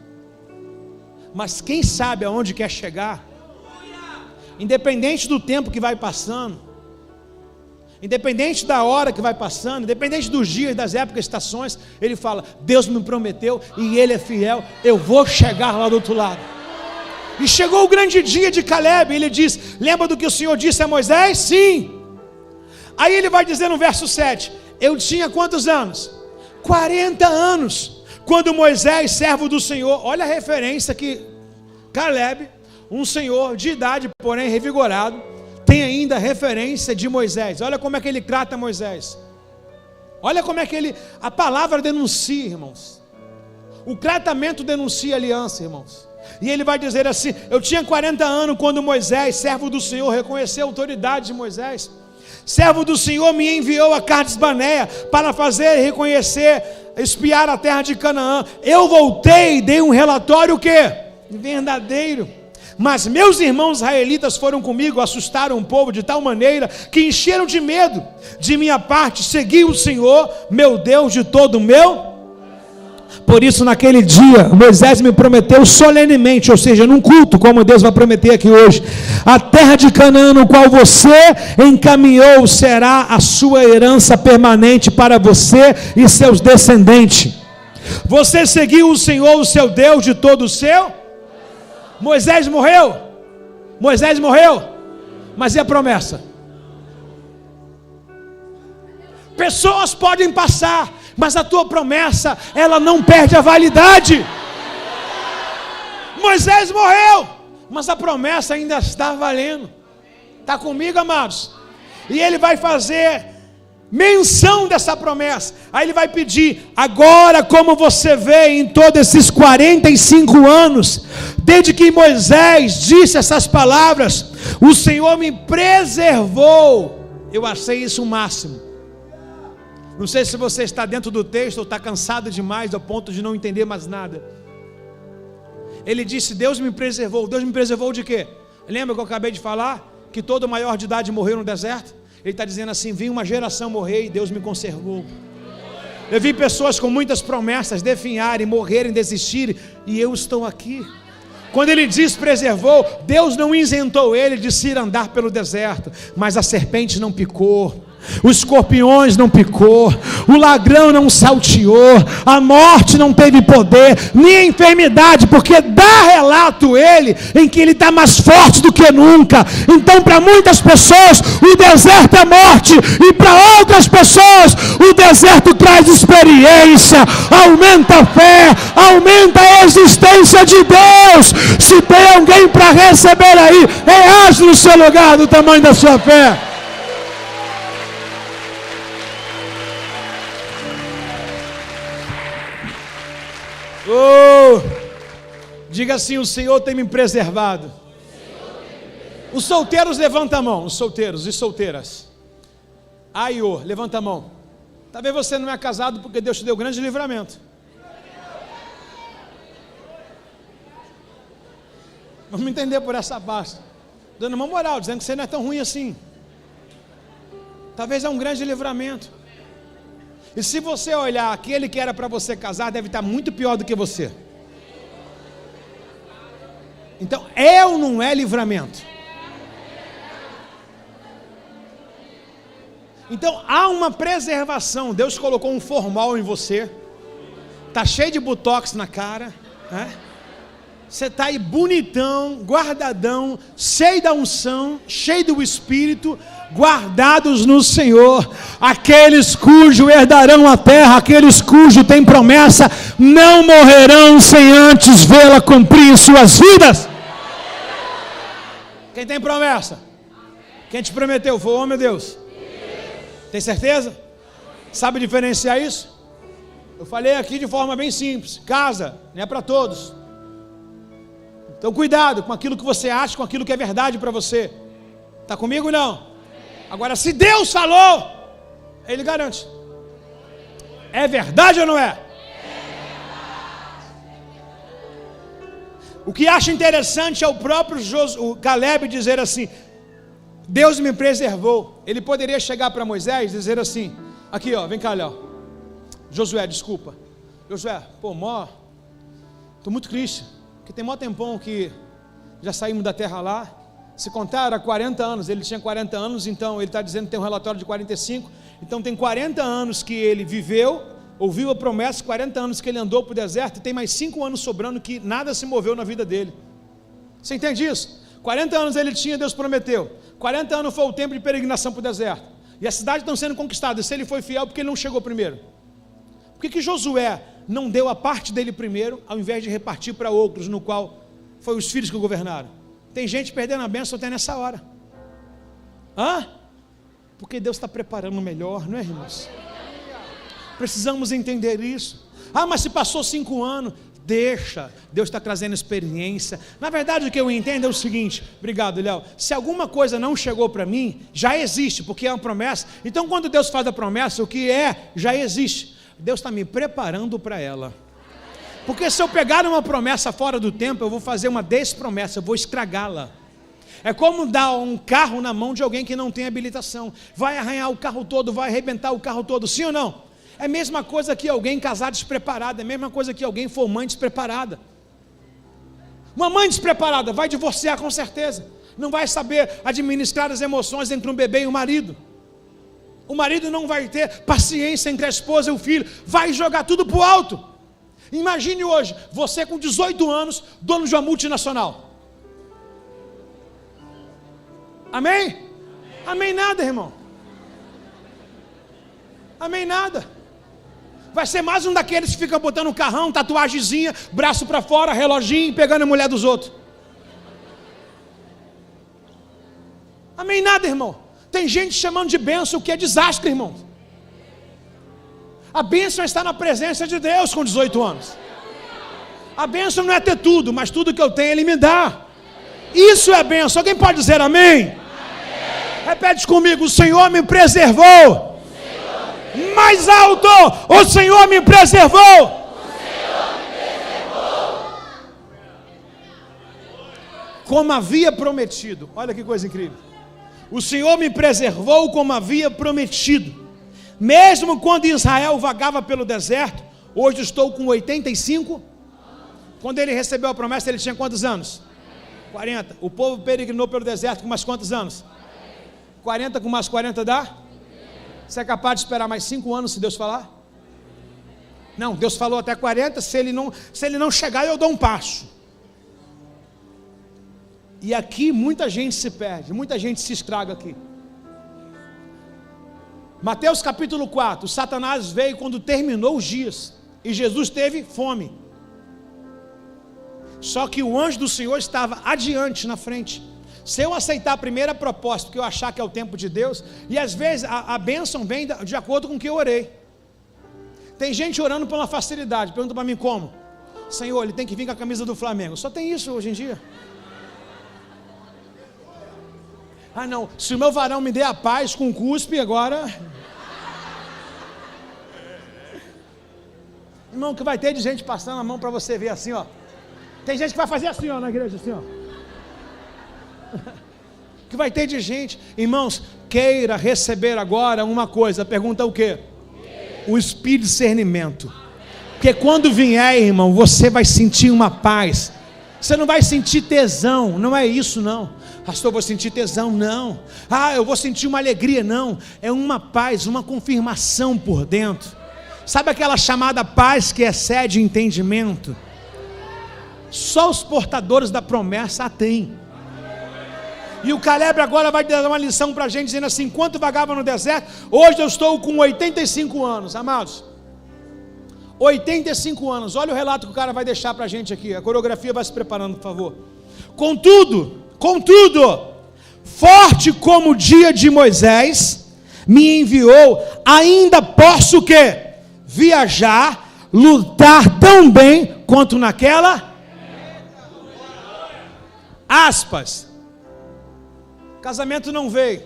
Speaker 1: Mas quem sabe aonde quer chegar, independente do tempo que vai passando, independente da hora que vai passando, independente dos dias, das épocas, estações, ele fala: Deus me prometeu e Ele é fiel, eu vou chegar lá do outro lado. E chegou o grande dia de Caleb, ele diz: lembra do que o Senhor disse a Moisés? Sim. Aí ele vai dizer no verso 7, eu tinha quantos anos? 40 anos, quando Moisés, servo do Senhor, olha a referência que Caleb, um senhor de idade, porém revigorado, tem ainda referência de Moisés. Olha como é que ele trata Moisés. Olha como é que a palavra denuncia, irmãos. O tratamento denuncia a aliança, irmãos. E ele vai dizer assim: eu tinha 40 anos quando Moisés, servo do Senhor, reconheceu a autoridade de Moisés. Servo do Senhor me enviou a Cades Barneia para fazer reconhecer, espiar a terra de Canaã. Eu voltei e dei um relatório o quê? Verdadeiro. Mas meus irmãos israelitas foram comigo, assustaram o povo de tal maneira que encheram de medo. De minha parte, segui o Senhor, meu Deus, de todo o meu. Por isso, naquele dia, Moisés me prometeu solenemente, ou seja, num culto, como Deus vai prometer aqui hoje: a terra de Canaã, no qual você encaminhou, será a sua herança permanente para você e seus descendentes. Você seguiu o Senhor, o seu Deus, de todo o seu. Moisés morreu, mas e a promessa? Pessoas podem passar, mas a tua promessa, ela não perde a validade. Moisés morreu, mas a promessa ainda está valendo. Está comigo, amados? E ele vai fazer menção dessa promessa. Aí ele vai pedir: agora, como você vê, em todos esses 45 anos, desde que Moisés disse essas palavras, o Senhor me preservou. Eu achei isso o máximo. Não sei se você está dentro do texto ou está cansado demais ao ponto de não entender mais nada. Ele disse: Deus me preservou. Deus me preservou de quê? Lembra que eu acabei de falar? Que todo maior de idade morreu no deserto? Ele está dizendo assim: vi uma geração morrer e Deus me conservou. Eu vi pessoas com muitas promessas definharem, morrerem, desistirem, e eu estou aqui. Quando ele diz preservou, Deus não isentou ele de se ir andar pelo deserto, mas a serpente não picou, os escorpiões não picou, o ladrão não salteou, a morte não teve poder, nem a enfermidade, porque dá relato ele, em que ele está mais forte do que nunca. Então para muitas pessoas o deserto é morte, e para outras pessoas o deserto traz experiência, aumenta a fé, aumenta a existência de Deus. Se tem alguém para receber aí, reage no seu lugar do tamanho da sua fé. Diga assim: o Senhor tem me preservado. Os solteiros, levanta a mão. Os solteiros e solteiras. Aiô, levanta a mão. Talvez você não é casado porque Deus te deu grande livramento. Vamos entender por essa parte. Dando uma moral, dizendo que você não é tão ruim assim. Talvez é um grande livramento. E se você olhar, aquele que era para você casar deve estar muito pior do que você. Então, é ou não é livramento? Então, há uma preservação. Deus colocou um formol em você. Está cheio de botox na cara, né? Você está aí bonitão, guardadão, cheio da unção, cheio do Espírito, guardados no Senhor. Aqueles cujo herdarão a terra, aqueles cujo tem promessa, não morrerão sem antes vê-la cumprir em suas vidas. Quem tem promessa? Quem te prometeu? Foi o homem ou Deus? Tem certeza? Sabe diferenciar isso? Eu falei aqui de forma bem simples. Casa não é para todos. Então cuidado com aquilo que você acha, com aquilo que é verdade para você. Está comigo ou não? Agora, se Deus falou, Ele garante. É verdade ou não é? O que acho interessante é o próprio o Caleb dizer assim: Deus me preservou. Ele poderia chegar para Moisés e dizer assim: aqui ó, vem cá, Léo. Josué, desculpa. Josué, estou muito triste. Porque tem mó tempão que já saímos da terra lá. Se contar, era 40 anos. Ele tinha 40 anos, então ele está dizendo que tem um relatório de 45. Então tem 40 anos que ele viveu, ouviu a promessa, 40 anos que ele andou para o deserto, e tem mais 5 anos sobrando que nada se moveu na vida dele. Você entende isso? 40 anos ele tinha, Deus prometeu. 40 anos foi o tempo de peregrinação para o deserto. E as cidades estão sendo conquistadas. Se ele foi fiel, porque ele não chegou primeiro? Por que Josué não deu a parte dele primeiro, ao invés de repartir para outros, no qual foi os filhos que o governaram? Tem gente perdendo a bênção até nessa hora. Porque Deus está preparando o melhor, não é, irmãos? Precisamos entender isso. Mas se passou 5 anos, deixa, Deus está trazendo experiência. Na verdade, o que eu entendo é o seguinte, obrigado, Léo, se alguma coisa não chegou para mim, já existe, porque é uma promessa. Então quando Deus faz a promessa, o que é, já existe. Deus está me preparando para ela. Porque se eu pegar uma promessa fora do tempo, eu vou fazer uma despromessa, eu vou estragá-la. É como dar um carro na mão de alguém que não tem habilitação. Vai arranhar o carro todo, vai arrebentar o carro todo, sim ou não? É a mesma coisa que alguém casar despreparado, é a mesma coisa que alguém for mãe despreparada. Uma mãe despreparada vai divorciar com certeza. Não vai saber administrar as emoções entre um bebê e um marido. O marido não vai ter paciência entre a esposa e o filho, vai jogar tudo para o alto. Imagine hoje, você com 18 anos, dono de uma multinacional. Amém? Amém nada, irmão. Amém nada. Vai ser mais um daqueles que ficam botando um carrão, tatuagemzinha, braço para fora, reloginho, pegando a mulher dos outros. Amém nada, irmão. Tem gente chamando de bênção o que é desastre, irmão. A bênção está na presença de Deus com 18 anos. A bênção não é ter tudo, mas tudo que eu tenho Ele me dá. Isso é bênção. Alguém pode dizer amém? Amém. Repete comigo: o Senhor me preservou. Mais alto: o Senhor me preservou. como havia prometido. Olha que coisa incrível. O Senhor me preservou como havia prometido. Mesmo quando Israel vagava pelo deserto, hoje estou com 85. Quando ele recebeu a promessa, ele tinha quantos anos? 40. O povo peregrinou pelo deserto com mais quantos anos? 40 com mais 40 dá? Você é capaz de esperar mais 5 anos se Deus falar? Não, Deus falou até 40, se ele não chegar, eu dou um passo. E aqui muita gente se perde, muita gente se estraga aqui. Mateus capítulo 4, Satanás veio quando terminou os dias, e Jesus teve fome. Só que o anjo do Senhor estava adiante, na frente. Se eu aceitar a primeira proposta, porque eu achar que é o tempo de Deus, e às vezes a bênção vem de acordo com o que eu orei. Tem gente orando por uma facilidade, pergunta para mim como? Senhor, ele tem que vir com a camisa do Flamengo. Só tem isso hoje em dia. Ah não, se o meu varão me der a paz com cuspe agora... Irmão, que vai ter de gente passando a mão para você ver assim, ó. Tem gente que vai fazer assim, ó, na igreja, assim, ó. Que vai ter de gente. Irmãos, queira receber agora uma coisa. Pergunta o quê? O espírito de discernimento. Porque quando vier, irmão, você vai sentir uma paz. Você não vai sentir tesão. Não é isso não. Pastor, eu vou sentir tesão, não. Ah, eu vou sentir uma alegria, não. É uma paz, uma confirmação por dentro. Sabe aquela chamada paz que excede entendimento? Só os portadores da promessa a têm. E o Caleb agora vai dar uma lição para a gente, dizendo assim: enquanto vagava no deserto, hoje eu estou com 85 anos, amados. 85 anos, olha o relato que o cara vai deixar para a gente aqui. A coreografia vai se preparando, por favor. Contudo, forte como o dia de Moisés me enviou, ainda posso o quê? Viajar, lutar tão bem quanto naquela. Aspas. Casamento não veio,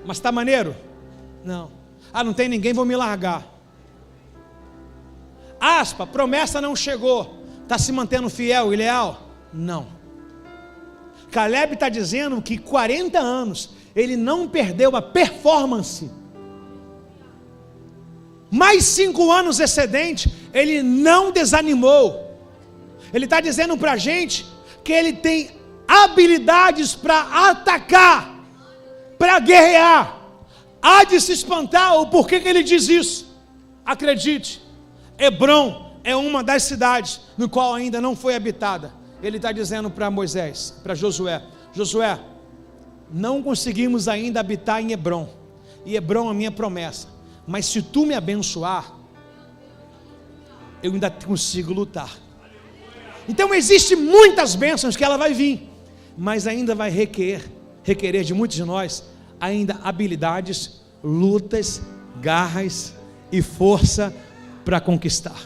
Speaker 1: mas está maneiro? Não. Ah, não tem ninguém, vou me largar. Aspa, promessa não chegou. Está se mantendo fiel e leal? Não. Caleb está dizendo que 40 anos ele não perdeu a performance. Mais 5 anos excedente, ele não desanimou. Ele está dizendo para a gente que ele tem habilidades para atacar, para guerrear. Há de se espantar o porquê que ele diz isso. Acredite, Hebrom é uma das cidades no qual ainda não foi habitada. Ele está dizendo para Moisés, para Josué: Josué, não conseguimos ainda habitar em Hebrom, e Hebrom é a minha promessa, mas se tu me abençoar, eu ainda consigo lutar. Então existem muitas bênçãos que ela vai vir, mas ainda vai requerer de muitos de nós ainda habilidades, lutas, garras e força para conquistar.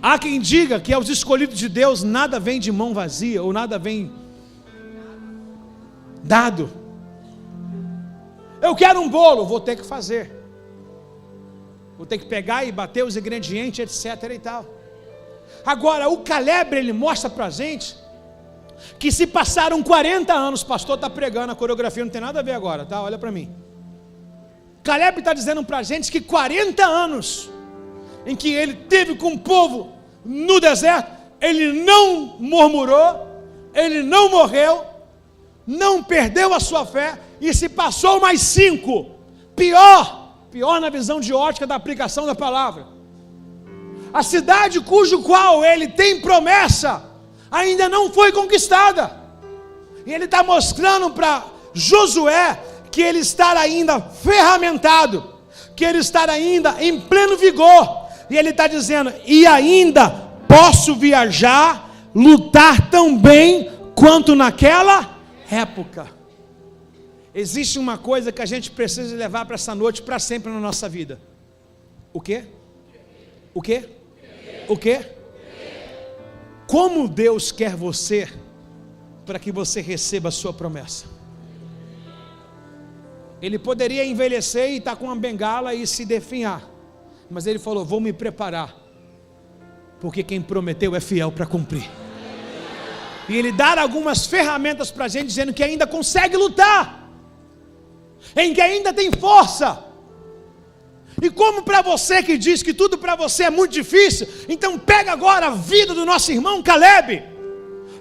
Speaker 1: Há quem diga que aos escolhidos de Deus nada vem de mão vazia, ou nada vem dado. Eu quero um bolo, vou ter que fazer, vou ter que pegar e bater os ingredientes, etc e tal. Agora o Caleb, ele mostra para a gente que se passaram 40 anos, o pastor está pregando, a coreografia não tem nada a ver agora, tá? Olha para mim. Caleb está dizendo para a gente que 40 anos em que ele teve com o povo no deserto, ele não murmurou, ele não morreu, não perdeu a sua fé, e se passou mais 5, pior na visão de ótica da aplicação da palavra, a cidade cujo qual ele tem promessa, ainda não foi conquistada, e ele está mostrando para Josué, que ele está ainda ferramentado, que ele está ainda em pleno vigor, e ele está dizendo, e ainda posso viajar, lutar tão bem, quanto naquela época. Existe uma coisa que a gente precisa levar para essa noite, para sempre na nossa vida. O quê? O quê? O quê? Como Deus quer você, para que você receba a sua promessa. Ele poderia envelhecer e estar com uma bengala e se definhar, mas ele falou, vou me preparar, porque quem prometeu é fiel para cumprir. E Ele dá algumas ferramentas para a gente, dizendo que ainda consegue lutar, em que ainda tem força. E como para você que diz que tudo para você é muito difícil, então pega agora a vida do nosso irmão Caleb,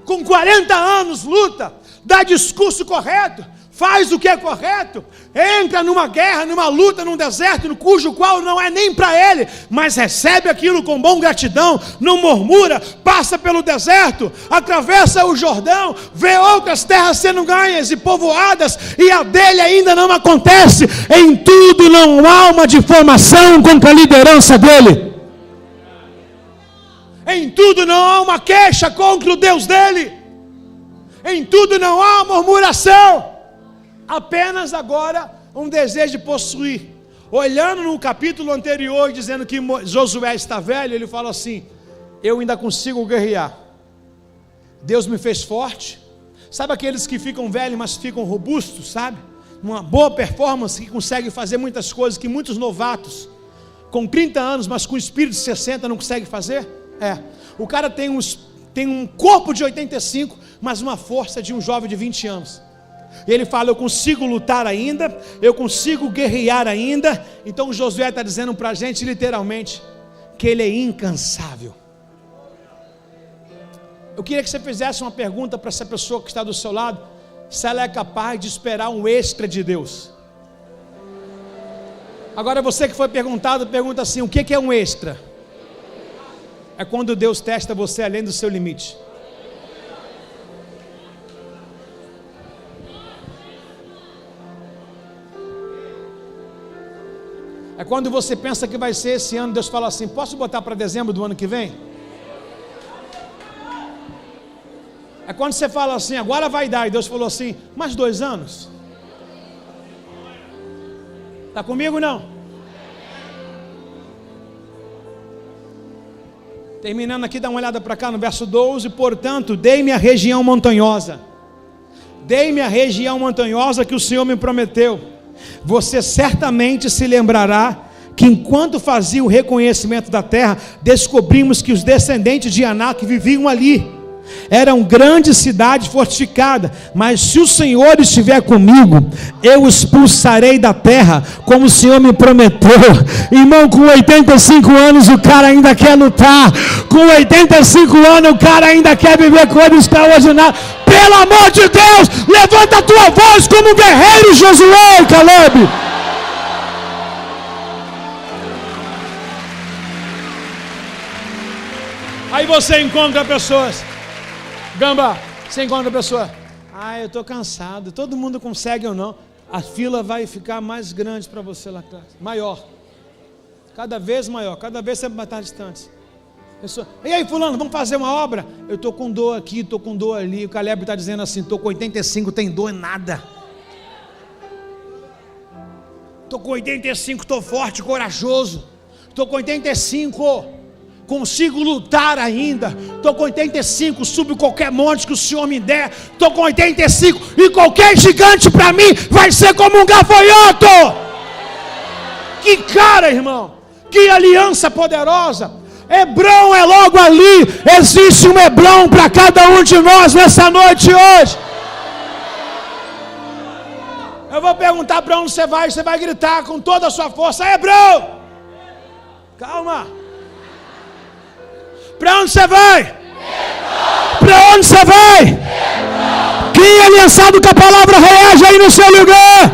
Speaker 1: com 40 anos luta, dá discurso correto, faz o que é correto, entra numa guerra, numa luta, num deserto, no cujo qual não é nem para ele, mas recebe aquilo com bom gratidão, não murmura, passa pelo deserto, atravessa o Jordão, vê outras terras sendo ganhas e povoadas, e a dele ainda não acontece. Em tudo não há uma difamação contra a liderança dele, em tudo não há uma queixa contra o Deus dele, em tudo não há murmuração, apenas agora um desejo de possuir. Olhando no capítulo anterior, dizendo que Josué está velho, ele fala assim: eu ainda consigo guerrear, Deus me fez forte. Sabe aqueles que ficam velhos, mas ficam robustos, sabe? Uma boa performance, que consegue fazer muitas coisas que muitos novatos, com 30 anos, mas com espírito de 60, não conseguem fazer? O cara tem um corpo de 85, mas uma força de um jovem de 20 anos. E ele fala: eu consigo lutar ainda, eu consigo guerrear ainda. Então Josué está dizendo para a gente literalmente que ele é incansável. Eu queria que você fizesse uma pergunta para essa pessoa que está do seu lado, se ela é capaz de esperar um extra de Deus. Agora você que foi perguntado, pergunta assim: o que é um extra? É quando Deus testa você além do seu limite. É quando você pensa que vai ser esse ano, Deus fala assim: posso botar para dezembro do ano que vem? É quando você fala assim: agora vai dar, e Deus falou assim: mais 2 anos? Está comigo ou não? Terminando aqui, dá uma olhada para cá no verso 12: portanto, dei-me a região montanhosa, dei-me a região montanhosa que o Senhor me prometeu. Você certamente se lembrará que enquanto fazia o reconhecimento da terra, descobrimos que os descendentes de Anak viviam ali. Era uma grande cidade fortificada, mas se o Senhor estiver comigo, eu expulsarei da terra, como o Senhor me prometeu. Irmão, com 85 anos o cara ainda quer lutar, com 85 anos o cara ainda quer viver coisas extraordinárias. Pelo amor de Deus, levanta a tua voz como um guerreiro, Josué e Caleb. Aí você encontra pessoas, Gamba, você encontra a pessoa: eu estou cansado. Todo mundo consegue ou não? A fila vai ficar mais grande para você lá atrás, maior, cada vez maior, cada vez você vai estar distante. Pessoa: e aí fulano, vamos fazer uma obra? Eu estou com dor aqui, estou com dor ali. O Caleb está dizendo assim: estou com 85, tem dor nada. Estou com 85, estou forte, corajoso. Estou com 85, consigo lutar ainda. Estou com 85, subo qualquer monte que o Senhor me der. Estou com 85 e qualquer gigante para mim vai ser como um gafanhoto. Que cara, irmão, que aliança poderosa. Hebrão é logo ali. Existe um Hebrão para cada um de nós nessa noite hoje. Eu vou perguntar para onde você vai gritar com toda a sua força: Hebrão! Calma. Para onde você vai? Para onde você vai? Quem é aliançado com a palavra reage aí no seu lugar.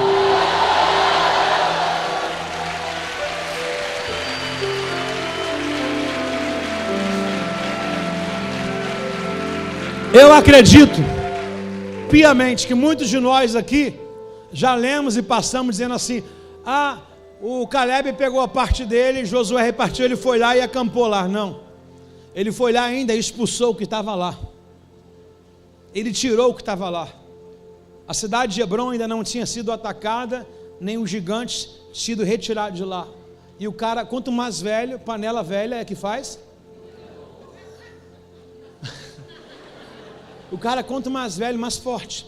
Speaker 1: Eu acredito piamente que muitos de nós aqui já lemos e passamos dizendo assim: o Caleb pegou a parte dele, Josué repartiu, ele foi lá e acampou lá. Não, ele foi lá ainda e expulsou o que estava lá. Ele tirou o que estava lá. A cidade de Hebrom ainda não tinha sido atacada, nem os gigantes sido retirados de lá. E o cara, quanto mais velho, panela velha é que faz. O cara, quanto mais velho, mais forte.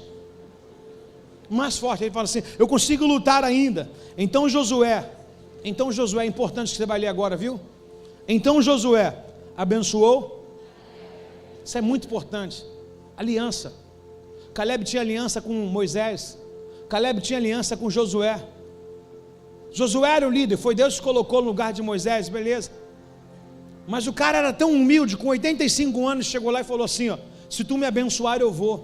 Speaker 1: Mais forte. Ele fala assim: eu consigo lutar ainda. Então Josué, é importante que você vai ler agora, viu? Então Josué abençoou. Isso é muito importante. Aliança. Caleb tinha aliança com Moisés. Caleb tinha aliança com Josué. Josué era o líder, foi Deus que colocou no lugar de Moisés, beleza. Mas o cara era tão humilde, com 85 anos, chegou lá e falou assim, ó: se tu me abençoar eu vou.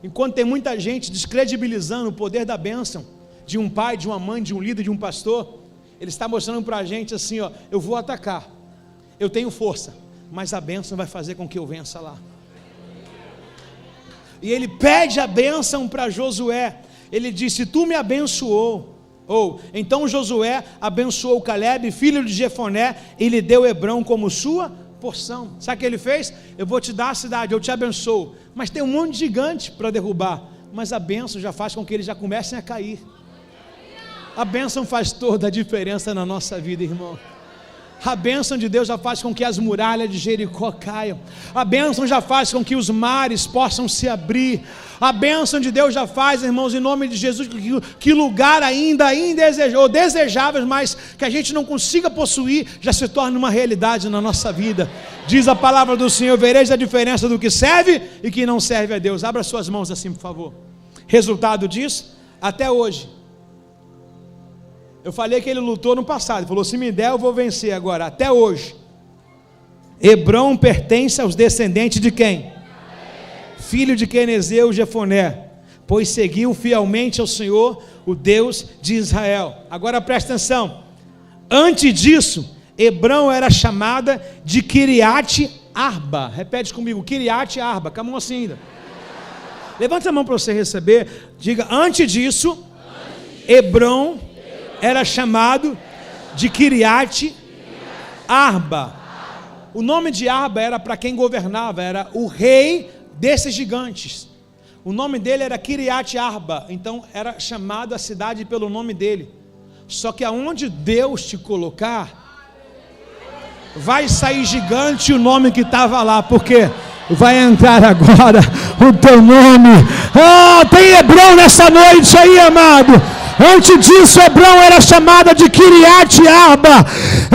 Speaker 1: Enquanto tem muita gente descredibilizando o poder da bênção de um pai, de uma mãe, de um líder, de um pastor, ele está mostrando para a gente assim, ó: eu vou atacar, eu tenho força, mas a bênção vai fazer com que eu vença lá. E ele pede a bênção para Josué. Ele disse: tu me abençoou. Então Josué abençoou Caleb, filho de Jefoné, e lhe deu Hebrão como sua porção. Sabe o que ele fez? Eu vou te dar a cidade, eu te abençoo, mas tem um monte de gigante para derrubar, mas a bênção já faz com que eles já comecem a cair. A bênção faz toda a diferença na nossa vida, irmão. A bênção de Deus já faz com que as muralhas de Jericó caiam. A bênção já faz com que os mares possam se abrir. A bênção de Deus já faz, irmãos, em nome de Jesus, que lugar ainda indesejável, mas que a gente não consiga possuir, já se torne uma realidade na nossa vida. Diz a palavra do Senhor: vereis a diferença do que serve e que não serve a Deus. Abra suas mãos assim, por favor. Resultado disso, até hoje. Eu falei que ele lutou no passado, falou: se me der eu vou vencer agora. Até hoje, Hebrão pertence aos descendentes de quem? Filho de Quenezeu, Jefoné, pois seguiu fielmente ao Senhor, o Deus de Israel. Agora presta atenção. Antes disso, Hebrão era chamada de Kiriat Arba. Repete comigo: Kiriat Arba. Com a mão assim ainda. Levanta a mão para você receber. Diga: antes disso, Hebrão era chamado de Kiriat Arba. O nome de Arba era para quem governava, era o rei desses gigantes. O nome dele era Kiriat Arba, então era chamado a cidade pelo nome dele. Só que aonde Deus te colocar, vai sair gigante o nome que estava lá, porque vai entrar agora o teu nome. Tem Hebrão nessa noite aí, amado. Antes disso, Hebrão era chamada de Kiriat Arba,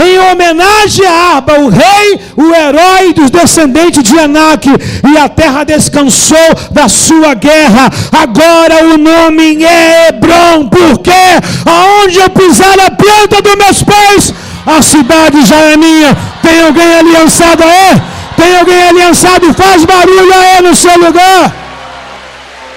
Speaker 1: em homenagem a Arba, o rei, o herói dos descendentes de Anak, e a terra descansou da sua guerra. Agora o nome é Hebrão, porque aonde eu pisar a planta dos meus pés, a cidade já é minha. Tem alguém aliançado aí? Tem alguém aliançado? Faz barulho aí no seu lugar.